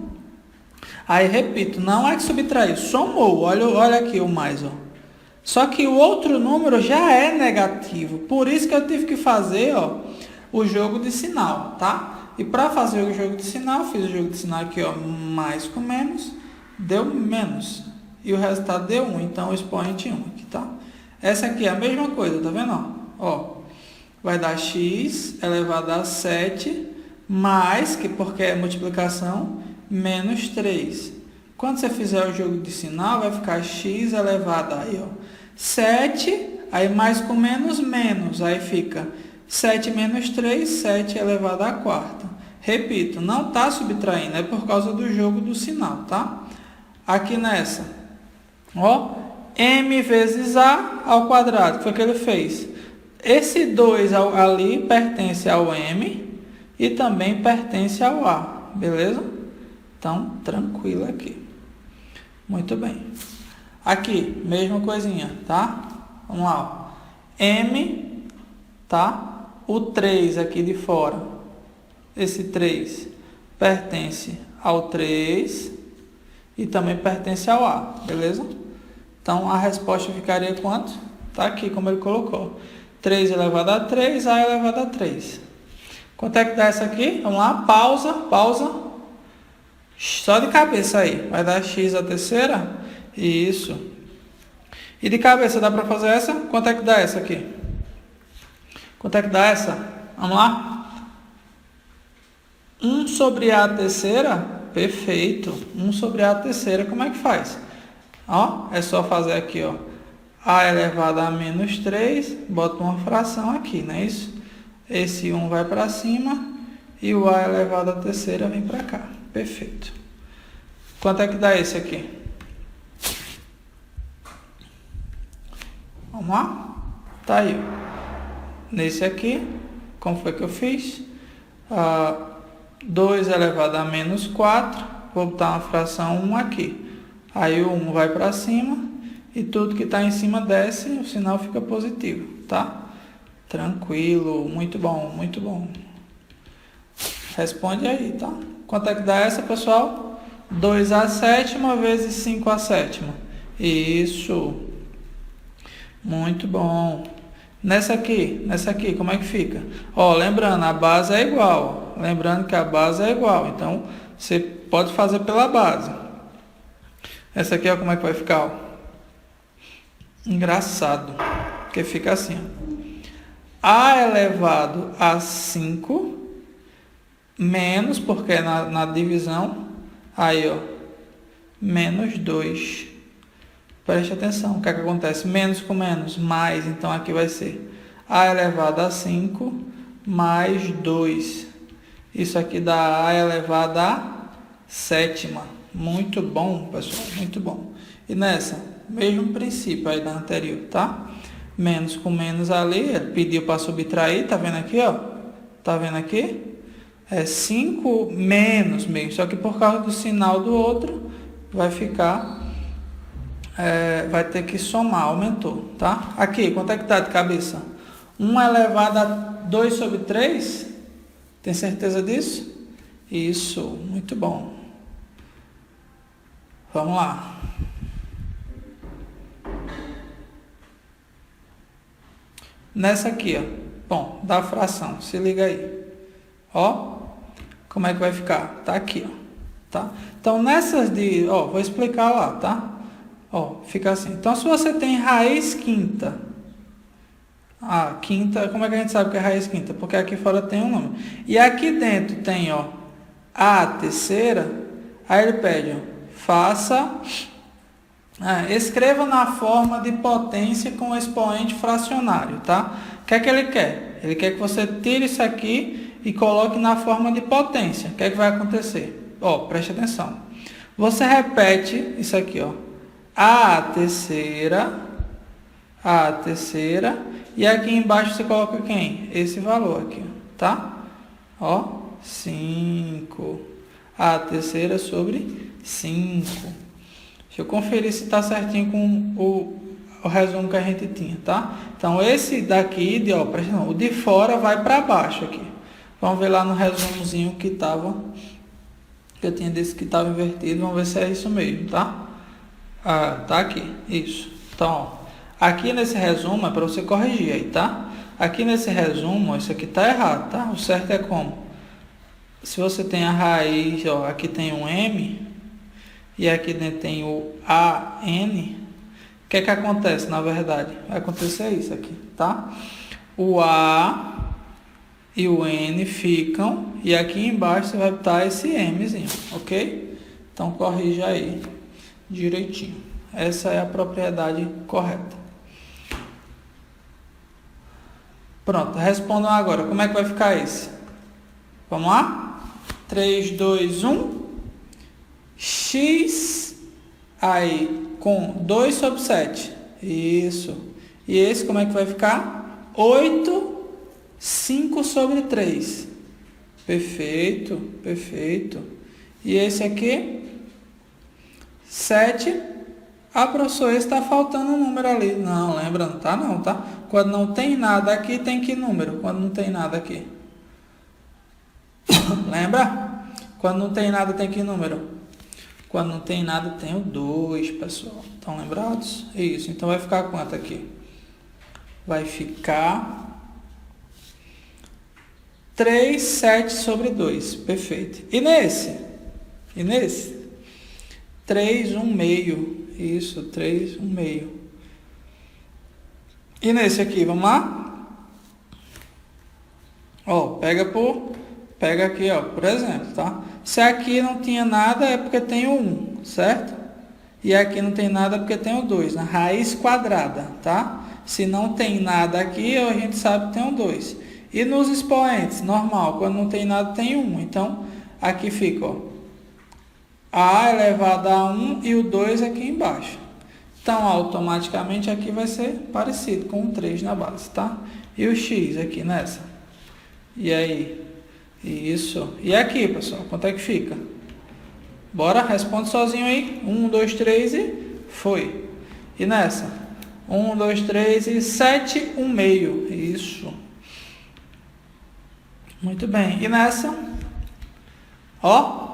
Aí, repito, não é que subtraiu, somou. Olha aqui o mais, ó. Só que o outro número já é negativo. Por isso que eu tive que fazer, ó, o jogo de sinal, tá? E para fazer o jogo de sinal, fiz o jogo de sinal aqui, ó, mais com menos, deu menos. E o resultado deu 1, então o expoente 1 aqui, tá? Essa aqui é a mesma coisa, tá vendo? Ó, vai dar x elevado a 7, mais, que porque é multiplicação, menos 3. Quando você fizer o jogo de sinal, vai ficar x elevado aí, ó, 7, aí mais com menos, menos. Aí fica 7 menos 3, 7 elevado à quarta. Repito, não está subtraindo, é por causa do jogo do sinal, tá? Aqui nessa, ó, m vezes a ao quadrado, que foi o que ele fez. Esse 2 ali pertence ao m e também pertence ao a, beleza? Então, tranquilo aqui. Muito bem. Aqui, mesma coisinha, tá? Vamos lá, ó. M, tá? O 3 aqui de fora, esse 3 pertence ao 3 e também pertence ao A, beleza? Então, a resposta ficaria quanto? Tá aqui, como ele colocou. 3 elevado a 3, A elevado a 3. Quanto é que dá essa aqui? Vamos lá, pausa. Só de cabeça aí. Vai dar x à terceira? Isso. E de cabeça dá para fazer essa? Quanto é que dá essa aqui? Quanto é que dá essa? Vamos lá? 1 sobre a terceira? Perfeito. 1 sobre a terceira, como é que faz? Ó, é só fazer aqui, ó. A elevado a menos 3, bota uma fração aqui, não é isso? Esse 1 vai para cima e o a elevado a terceira vem para cá. Perfeito. Quanto é que dá esse aqui? Vamos lá? Tá aí, ó. Nesse aqui, como foi que eu fiz? 2 elevado a menos 4, vou botar uma fração 1 aqui. Aí o 1 vai para cima e tudo que está em cima desce, o sinal fica positivo, tá? Tranquilo, muito bom, muito bom. Responde aí, tá? Quanto é que dá essa, pessoal? 2 à sétima vezes 5 à sétima. Isso. Muito bom. Nessa aqui, como é que fica? Ó, lembrando, a base é igual. Lembrando que a base é igual. Então, você pode fazer pela base. Essa aqui, ó, como é que vai ficar? Ó? Engraçado. Porque fica assim, ó. A elevado a 5 menos, porque é na divisão, aí, ó, menos 2. Preste atenção, o que é que acontece? Menos com menos, mais, então aqui vai ser a elevado a 5 mais 2. Isso aqui dá a elevado a sétima. Muito bom, pessoal, muito bom. E nessa, Mesmo princípio aí da anterior, tá? Menos com menos ali, ele pediu para subtrair, tá vendo aqui, ó? Tá vendo aqui? É 5 menos meio, só que por causa do sinal do outro, vai ficar, vai ter que somar, aumentou, tá? Aqui, quanto é que tá de cabeça? 1 elevado a 2 sobre 3? Tem certeza disso? Isso, muito bom. Vamos lá. Nessa aqui, ó. Bom, da fração, se liga aí. Ó, como é que vai ficar? Tá aqui, ó. Tá? Então, nessas de... Ó, vou explicar lá, tá? Ó, fica assim. Então, se você tem raiz quinta... Ah, quinta... Como é que a gente sabe que é raiz quinta? Porque aqui fora tem um número. E aqui dentro tem, ó, a terceira. Aí ele pede, ó, faça... escreva na forma de potência com expoente fracionário, tá? O que é que ele quer? Ele quer que você tire isso aqui e coloque na forma de potência. O que é que vai acontecer? Ó, preste atenção. Você repete isso aqui, ó. A terceira, e aqui embaixo você coloca quem? Esse valor aqui, tá? Ó, 5. A terceira sobre 5. Deixa eu conferir se está certinho com o resumo que a gente tinha, tá? Então, esse daqui, ó, presta atenção, o de fora vai para baixo aqui. Vamos ver lá no resumozinho que estava, que eu tinha disse que estava invertido. Vamos ver se é isso mesmo, tá? Ah, tá aqui, isso. Então, ó, aqui nesse resumo é para você corrigir aí, tá? Aqui nesse resumo, isso aqui tá errado, tá? O certo é como? Se você tem a raiz, ó, aqui tem um M... E aqui dentro tem o AN. O que é que acontece, na verdade? Vai acontecer isso aqui, tá? O A e o N ficam. E aqui embaixo você vai botar esse Mzinho, ok? Então, corrija aí direitinho. Essa é a propriedade correta. Pronto, respondam agora. Como é que vai ficar esse? Vamos lá? 3, 2, 1... X aí com 2 sobre 7. Isso. E esse como é que vai ficar? 8, 5 sobre 3. Perfeito, perfeito. E esse aqui? 7. Ah, professor, esse está faltando um número ali. Não, lembra, não tá não, tá? Quando não tem nada aqui, tem que número? Quando não tem nada aqui. Lembra? Quando não tem nada, tem que número? Quando não tem nada, tem o 2, pessoal. Estão lembrados? Isso. Então, vai ficar quanto aqui? Vai ficar 3, 7 sobre 2. Perfeito. E nesse? 3, 1 meio. Isso, 3, 1 meio. E nesse aqui, vamos lá? Ó, pega aqui, ó, por exemplo, tá? Se aqui não tinha nada, é porque tem o 1, certo? E aqui não tem nada porque tem o 2, na raiz quadrada, tá? Se não tem nada aqui, a gente sabe que tem o 2. E nos expoentes, normal, quando não tem nada, tem 1. Então, aqui fica, ó, A elevado a 1 e o 2 aqui embaixo. Então, automaticamente, aqui vai ser parecido com o 3 na base, tá? E o X aqui nessa. E aí? Isso. E aqui, pessoal, quanto é que fica? Bora, responde sozinho aí. 1, 2, 3 e foi. E nessa? 1, 2, 3 e 7, 1 meio. Isso. Muito bem. E nessa? Ó,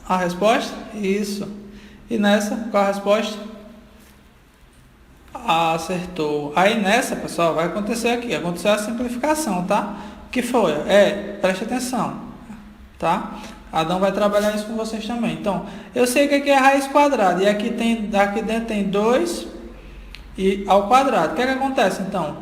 a resposta? Isso. E nessa, qual a resposta? Acertou. Aí nessa, pessoal, vai acontecer aqui. Aconteceu a simplificação, tá? Que foi? Preste atenção, tá? Adão vai trabalhar isso com vocês também. Então, eu sei que aqui é raiz quadrada. E aqui dentro tem 2 e ao quadrado. O que é que acontece, então?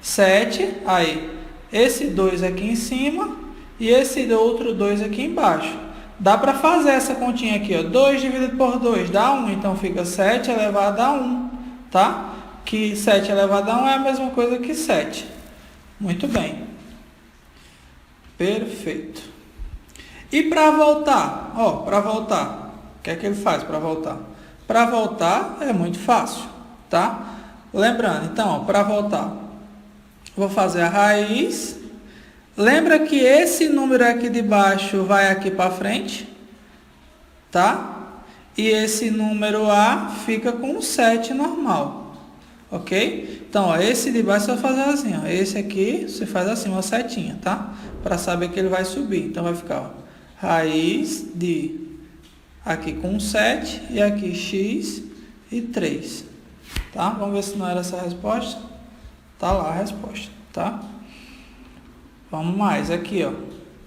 7, aí, esse 2 aqui em cima e esse outro 2 aqui embaixo. Dá para fazer essa continha aqui, ó. 2 dividido por 2 dá 1. Então, fica 7 elevado a 1, tá? Que 7 elevado a 1 é a mesma coisa que 7. Muito bem. Perfeito. E para voltar? Ó, para voltar. O que é que ele faz para voltar? Para voltar é muito fácil. tá? Lembrando, então, para voltar, vou fazer a raiz. Lembra que esse número aqui de baixo vai aqui para frente, tá? E esse número A fica com um 7 normal, ok? Então, ó, esse de baixo você vai fazer assim, ó. Esse aqui você faz assim, uma setinha, tá? Para saber que ele vai subir. Então, vai ficar, ó, raiz de aqui com 7 e aqui x e 3, tá? Vamos ver se não era essa a resposta. Tá lá a resposta, tá? Vamos mais, aqui, ó.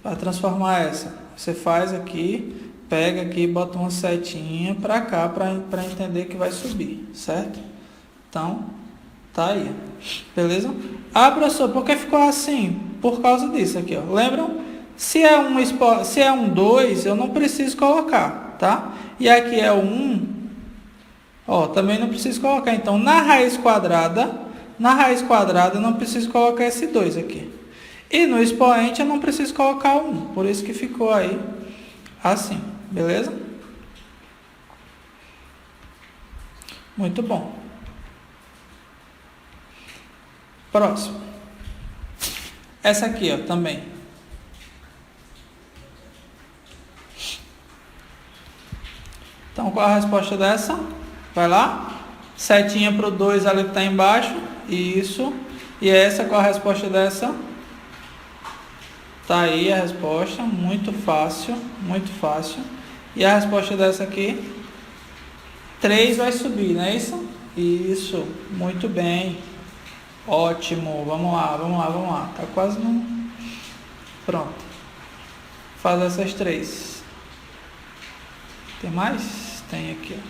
Para transformar essa, você faz aqui, pega aqui, bota uma setinha para cá, para entender que vai subir, certo? Então, tá aí, beleza? Ah, professor, por que ficou assim? Por causa disso aqui, ó. Lembram? Se é um 2, eu não preciso colocar, tá? E aqui é o 1, ó, também não preciso colocar. Então, na raiz quadrada eu não preciso colocar esse 2 aqui. E no expoente eu não preciso colocar o 1, por isso que ficou aí assim, beleza? Muito bom. Próximo. Essa aqui, ó, também. Então, qual a resposta dessa? Vai lá. Setinha para o 2 ali que está embaixo. Isso. E essa, qual a resposta dessa? Tá aí a resposta. Muito fácil. Muito fácil. E a resposta dessa aqui? 3 vai subir, não é isso? Isso. Muito bem. Ótimo. Vamos lá, vamos lá, vamos lá. Tá quase no... Pronto. Faz essas 3. Tem mais? Tem aqui, ó.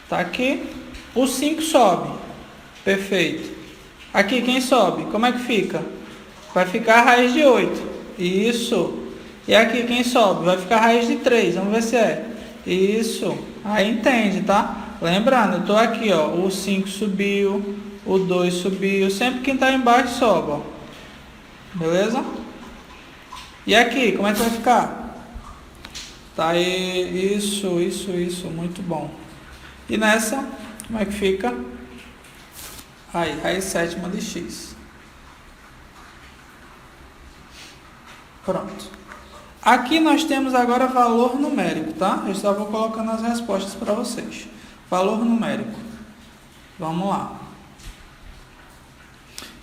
Tá aqui. O 5 sobe. Perfeito. Aqui, quem sobe? Como é que fica? Vai ficar a raiz de 8. Isso. E aqui, quem sobe? Vai ficar a raiz de 3. Vamos ver se é. Isso. Aí entende, tá? Lembrando, eu tô aqui, ó. O 5 subiu. O 2 subiu. Sempre quem tá embaixo sobe, ó. Beleza? E aqui, como é que vai ficar? Tá aí, isso, muito bom. E nessa, como é que fica? Aí, raiz sétima de x. Pronto. Aqui nós temos agora valor numérico, tá? Eu só vou colocando as respostas para vocês. Valor numérico. Vamos lá.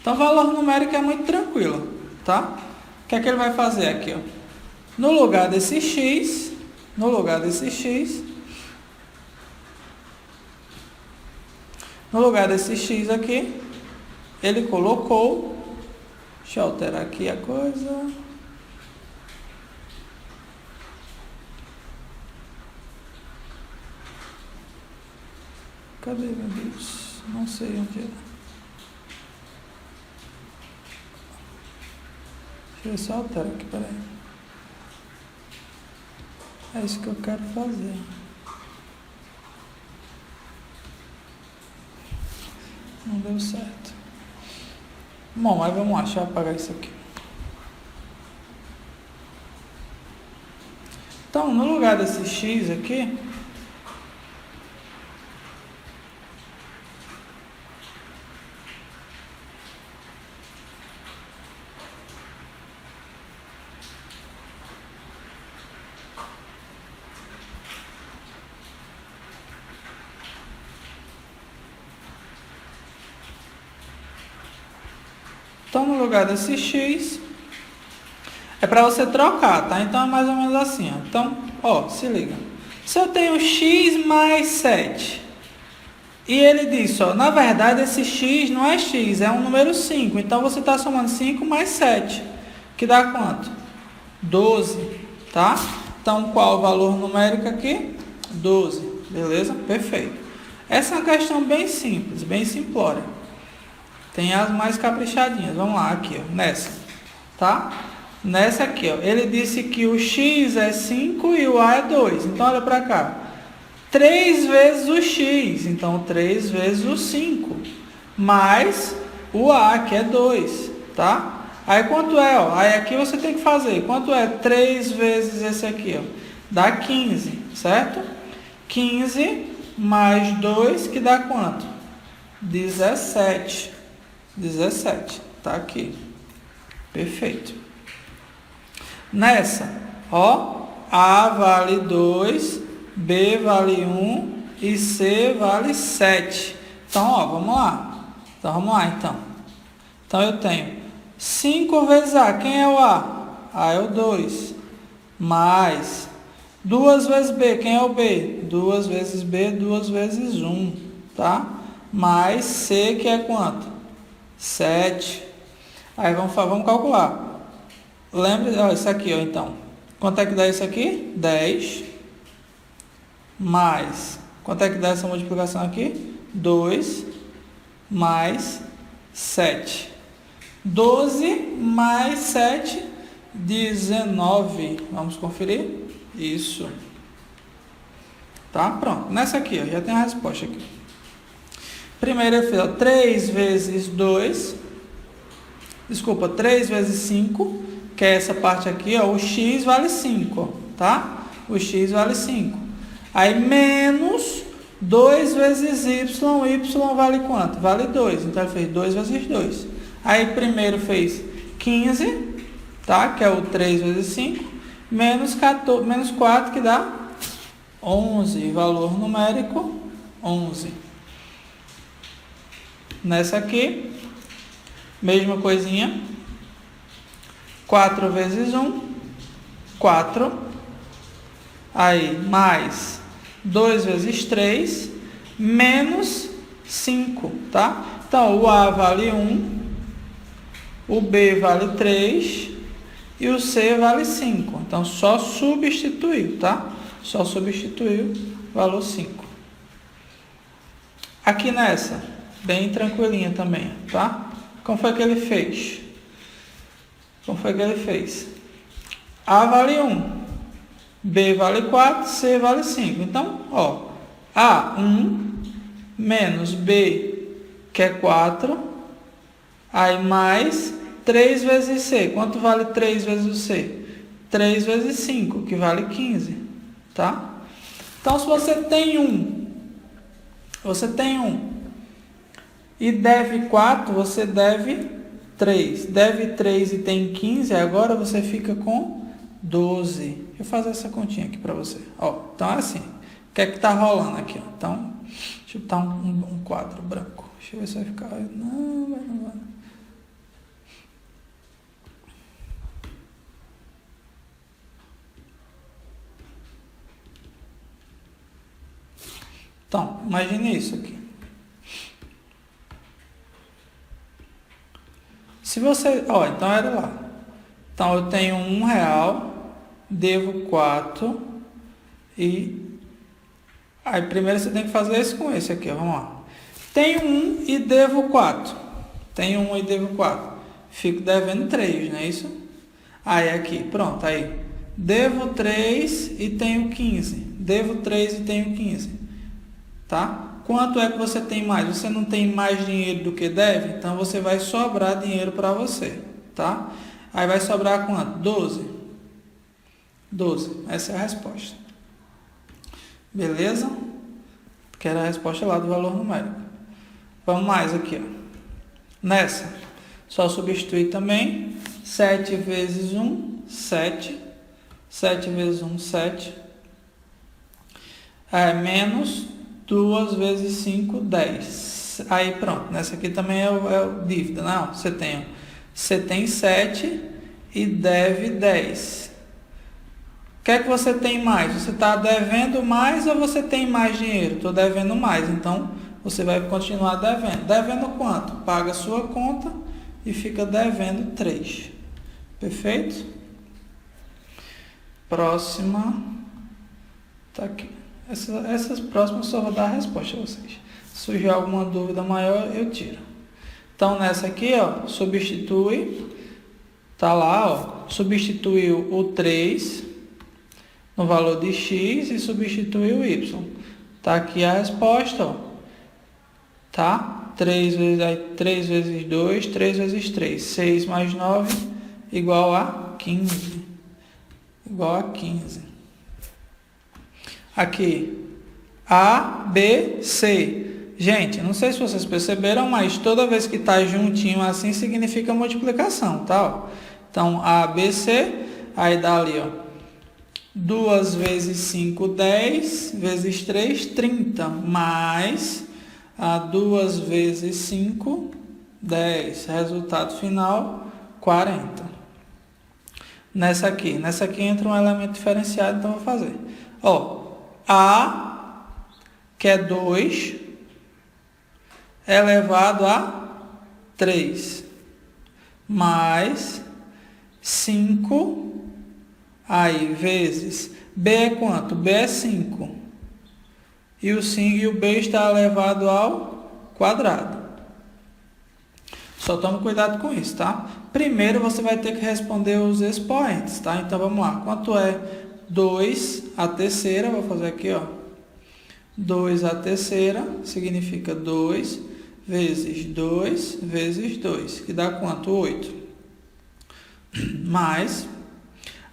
Então, valor numérico é muito tranquilo, tá? O que é que ele vai fazer aqui, ó? No lugar desse x... No lugar desse x aqui, ele colocou, deixa eu alterar aqui a coisa, cadê, meu Deus? Não sei onde é. Deixa eu ver se eu altero aqui, peraí. É isso que eu quero fazer. Não deu certo. Bom, mas vamos lá, deixa eu apagar isso aqui. Então, no lugar desse x aqui, no lugar desse x, é para você trocar, tá? Então, é mais ou menos assim, ó. Então, ó, se liga. Se eu tenho x mais 7, e ele diz, ó, na verdade, esse x não é x, é um número 5. Então, você está somando 5 mais 7, que dá quanto? 12, tá? Então, qual o valor numérico aqui? 12, beleza? Perfeito. Essa é uma questão bem simples, bem simplória. Tem as mais caprichadinhas. Vamos lá, aqui, ó, nessa, tá? Nessa aqui, ó, ele disse que o x é 5 e o a é 2. Então, olha para cá. 3 vezes o x, então 3 vezes o 5, mais o a, que é 2, tá? Aí, quanto é, ó? Aí, aqui você tem que fazer. Quanto é 3 vezes esse aqui, ó? Dá 15, certo? 15 mais 2, que dá quanto? 17. 17. Tá aqui. Perfeito. Nessa, ó, A vale 2, B vale 1 e C vale 7. Então, ó, vamos lá. Então, eu tenho 5 vezes A. Quem é o A? A é o 2. Mais 2 vezes B. Quem é o B? 2 vezes B, 2 vezes 1. Tá? Mais C, que é quanto? 7. Aí, vamos calcular. Lembra, ó, isso aqui, ó, então. Quanto é que dá isso aqui? 10. Mais, quanto é que dá essa multiplicação aqui? 2 mais 7. 12 mais 7, 19. Vamos conferir? Isso. Tá? Pronto. Nessa aqui, ó, já tem a resposta aqui. Primeiro eu fiz, ó, 3 vezes 2. Desculpa, 3 vezes 5, que é essa parte aqui, ó, o x vale 5, tá? O x vale 5. Aí, menos 2 vezes y vale quanto? Vale 2, então ele fez 2 vezes 2. Aí, primeiro fez 15, tá? Que é o 3 vezes 5, menos 4, que dá 11, valor numérico 11. Nessa aqui, mesma coisinha, 4 vezes 1, 4, aí, mais 2 vezes 3, menos 5, tá? Então, o A vale 1, o B vale 3 e o C vale 5. Então, só substituiu, tá? Só substituiu, valor 5. Aqui nessa, bem tranquilinha também, tá? Como foi que ele fez? A vale 1, B vale 4, C vale 5. Então, ó, A, 1, menos B, que é 4, aí mais 3 vezes C. Quanto vale 3 vezes o C? 3 vezes 5, que vale 15, tá? Então, se você tem 1, e deve 4, você deve 3. Deve 3 e tem 15, agora você fica com 12. Deixa eu fazer essa continha aqui para você. Ó, então é assim. O que é que tá rolando aqui? Ó? Então, deixa eu botar um quadro branco. Deixa eu ver se vai ficar... Não vai. Então, imagine isso aqui. Se você... Ó, então era lá. Então, eu tenho R$1, devo 4 e... Aí, primeiro você tem que fazer isso com esse aqui, ó. Vamos lá. Tenho 1 e devo 4. Fico devendo 3, não é isso? Aí, aqui, pronto, aí. Devo 3 e tenho 15. Devo 3 e tenho 15. Tá? Quanto é que você tem mais? Você não tem mais dinheiro do que deve? Então, você vai sobrar dinheiro para você, tá? Aí, vai sobrar quanto? 12. 12. Essa é a resposta. Beleza? Que era a resposta lá do valor numérico. Vamos mais aqui, ó. Nessa, só substituir também. 7 vezes 1, 7. 7 vezes 1, 7. Aí, menos 2 vezes 5, 10. Aí, pronto. Nessa aqui também é o dívida. Não, você tem 7 e deve 10. O que é que você tem mais? Você está devendo mais ou você tem mais dinheiro? Estou devendo mais. Então, você vai continuar devendo. Devendo quanto? Paga a sua conta e fica devendo 3. Perfeito? Próxima. Tá aqui. Essas próximas eu só vou dar a resposta a vocês. Se surgir alguma dúvida maior, eu tiro. Então, nessa aqui, ó, substitui. Tá lá, ó. Substituiu o 3 no valor de x e substituiu o y. Tá aqui a resposta, ó. Tá? 3 vezes 2, 3 vezes 3. 6 mais 9 igual a 15. Igual a 15. Aqui, A, B, C. Gente, não sei se vocês perceberam, mas toda vez que está juntinho assim, significa multiplicação, tá? Então, A, B, C, aí dá ali, ó. 2 vezes 5, 10, vezes 3, 30, mais a 2 vezes 5, 10. Resultado final, 40. Nessa aqui entra um elemento diferenciado, então vou fazer. Ó, A, que é 2, elevado a 3, mais 5, aí, vezes, B é quanto? B é 5. E o B está elevado ao quadrado. Só tome cuidado com isso, tá? Primeiro você vai ter que responder os expoentes, tá? Então vamos lá. Quanto é 2 a terceira? Vou fazer aqui, ó. 2 a terceira significa 2 vezes 2 vezes 2, que dá quanto? 8. Mais,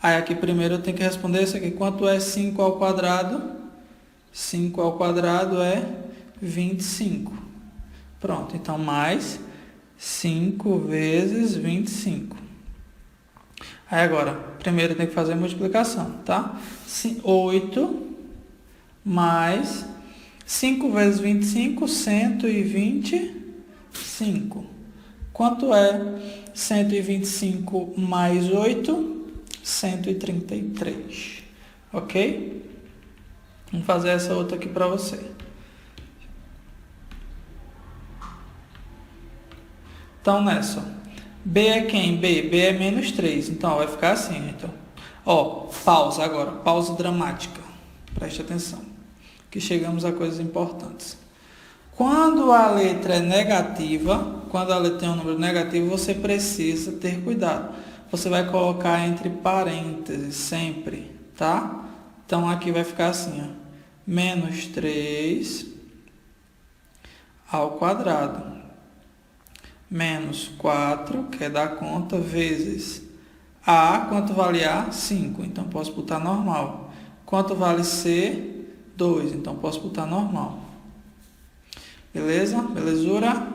aí aqui primeiro eu tenho que responder isso aqui. Quanto é 5 ao quadrado? 5 ao quadrado é 25. Pronto, então mais 5 vezes 25. Aí agora, primeiro tem que fazer a multiplicação, tá? 8 mais 5 vezes 25, 125. Quanto é 125 mais 8? 133. Ok? Vamos fazer essa outra aqui para você. Então, nessa, ó, B é quem? B é menos 3. Então, ó, vai ficar assim. Então, ó, pausa agora. Pausa dramática. Preste atenção. Que chegamos a coisas importantes. Quando a letra é negativa, quando a letra tem um número negativo, você precisa ter cuidado. Você vai colocar entre parênteses sempre, tá? Então, aqui vai ficar assim, ó. Menos 3 ao quadrado. Menos 4, que é dar conta, vezes A, quanto vale A? 5, então posso botar normal. Quanto vale C? 2, então posso botar normal. Beleza? Belezura?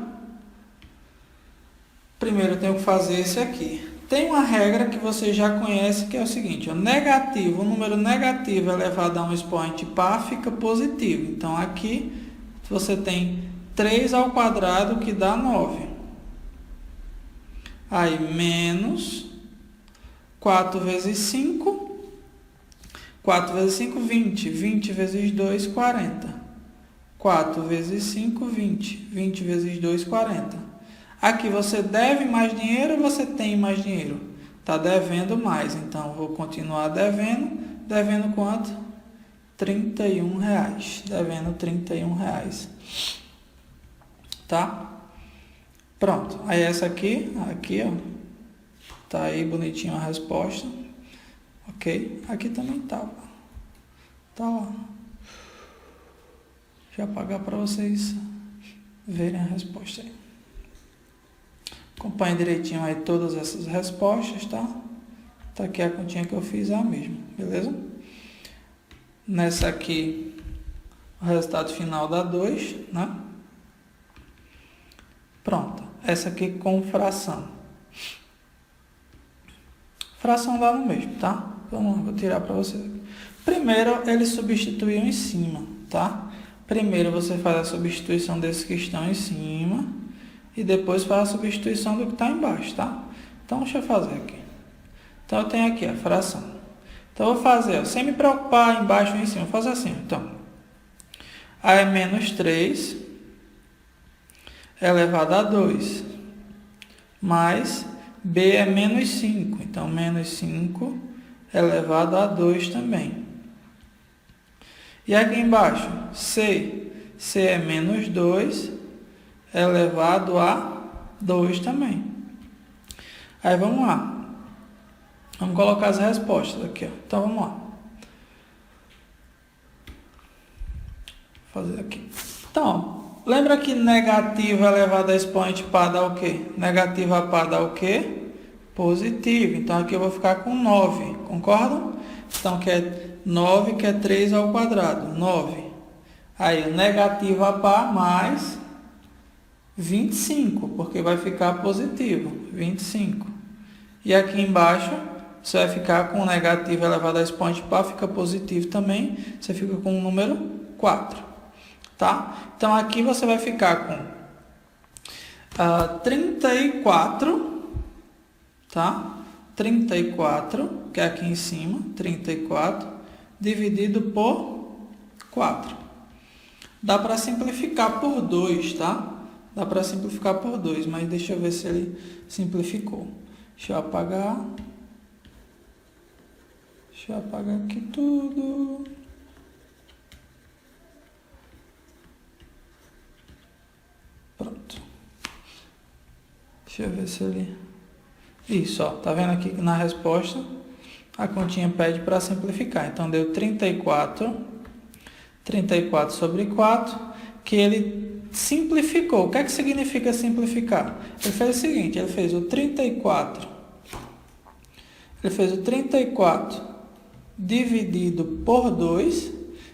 Primeiro eu tenho que fazer esse aqui. Tem uma regra que você já conhece, que é o seguinte, ó, negativo, o número negativo elevado a um expoente par fica positivo. Então aqui você tem 3 ao quadrado, que dá 9. Aí, menos 4 vezes 5. 4 vezes 5, 20. 20 vezes 2, 40. 4 vezes 5, 20. 20 vezes 2, 40. Aqui você deve mais dinheiro ou você tem mais dinheiro? Está devendo mais. Então, vou continuar devendo. Devendo quanto? R$31. Devendo R$31. Tá? Pronto, aí essa aqui, ó, tá aí bonitinho a resposta, ok? Aqui também tá lá. Deixa eu apagar para vocês verem a resposta aí. Acompanhe direitinho aí todas essas respostas, tá? Tá aqui a continha que eu fiz, é a mesma, beleza? Nessa aqui, o resultado final dá 2, né? Pronto. Essa aqui com fração. Fração dá no mesmo, tá? Vamos lá, vou tirar para vocês aqui. Primeiro, eles substituíam em cima, tá? Primeiro você faz a substituição desses que estão em cima e depois faz a substituição do que está embaixo, tá? Então, deixa eu fazer aqui. Então, eu tenho aqui a fração. Então, eu vou fazer, ó, sem me preocupar embaixo ou em cima, vou fazer assim, então. A é menos 3 elevado a 2, mais B é menos 5, então menos 5 elevado a 2 também. E aqui embaixo, C é menos 2 elevado a 2 também. Aí vamos lá, vamos colocar as respostas aqui, ó. Então vamos lá. Vou fazer aqui. Então, lembra que negativo elevado a expoente par dá o quê? Negativo a par dá o quê? Positivo. Então, aqui eu vou ficar com 9. Concordam? Então, que é 9, que é 3 ao quadrado. 9. Aí o negativo a par mais 25, porque vai ficar positivo, 25. E aqui embaixo, você vai ficar com o negativo elevado a expoente par, fica positivo também, você fica com o número 4, tá? Então, aqui você vai ficar com 34, tá? 34, que é aqui em cima, 34, dividido por 4. Dá para simplificar por 2, tá? Dá para simplificar por 2, mas deixa eu ver se ele simplificou. Deixa eu apagar. Deixa eu apagar aqui tudo. Pronto. Deixa eu ver se ele... Isso, ó. Tá vendo aqui que na resposta a continha pede para simplificar. Então, deu 34 sobre 4, que ele simplificou. O que é que significa simplificar? Ele fez o seguinte, ele fez o 34 dividido por 2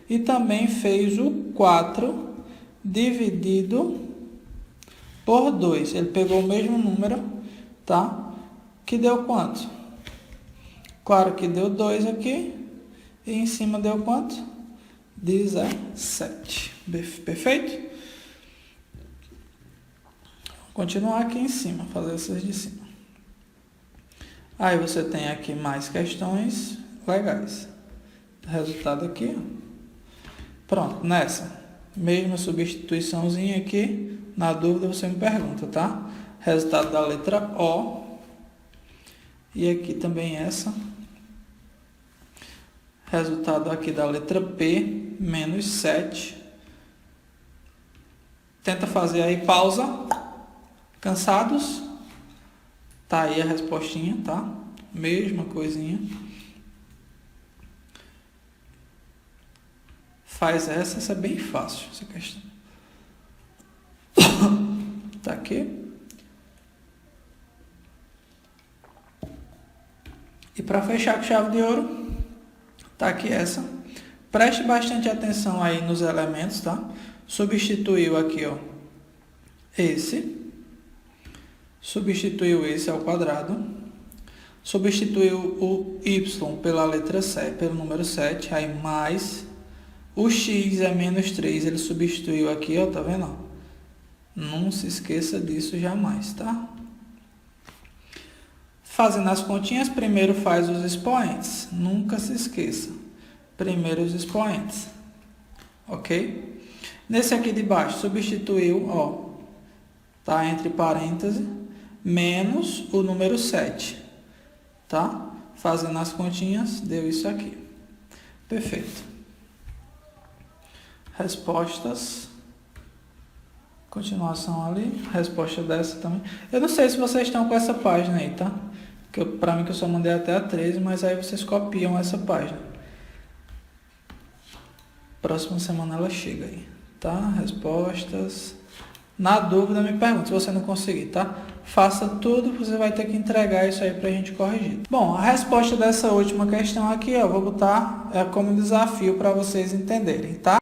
e também fez o 4 dividido por 2. Ele pegou o mesmo número, tá? Que deu quanto? Claro que deu 2 aqui e em cima deu quanto? 17. Perfeito? Vou continuar aqui em cima, fazer essas de cima. Aí você tem aqui mais questões legais. Resultado aqui, ó. Pronto, nessa mesma substituiçãozinha aqui, na dúvida você me pergunta, tá? Resultado da letra O. E aqui também essa. Resultado aqui da letra P, menos 7. Tenta fazer aí pausa. Cansados? Tá aí a respostinha, tá? Mesma coisinha. Faz essa é bem fácil, essa questão. Tá aqui. E para fechar com chave de ouro, tá aqui essa. Preste bastante atenção aí nos elementos, tá? Substituiu aqui, ó, esse. Substituiu esse ao quadrado. Substituiu o y pela letra 7, pelo número 7, aí mais o x é menos 3, ele substituiu aqui, ó, tá vendo? Ó? Não se esqueça disso jamais, tá? Fazendo as continhas, primeiro faz os expoentes. Nunca se esqueça. Primeiro os expoentes. Ok? Nesse aqui de baixo, substituiu, ó, tá entre parênteses, menos o número 7. Tá? Fazendo as continhas, deu isso aqui. Perfeito. Respostas. Continuação ali. Resposta dessa também. Eu não sei se vocês estão com essa página aí, tá? Para mim que eu só mandei até a 13, mas aí vocês copiam essa página. Próxima semana ela chega aí, tá? Respostas. Na dúvida me pergunta, se você não conseguir, tá? Faça tudo, você vai ter que entregar isso aí pra gente corrigir. Bom, a resposta dessa última questão aqui, ó, eu vou botar como desafio para vocês entenderem, tá?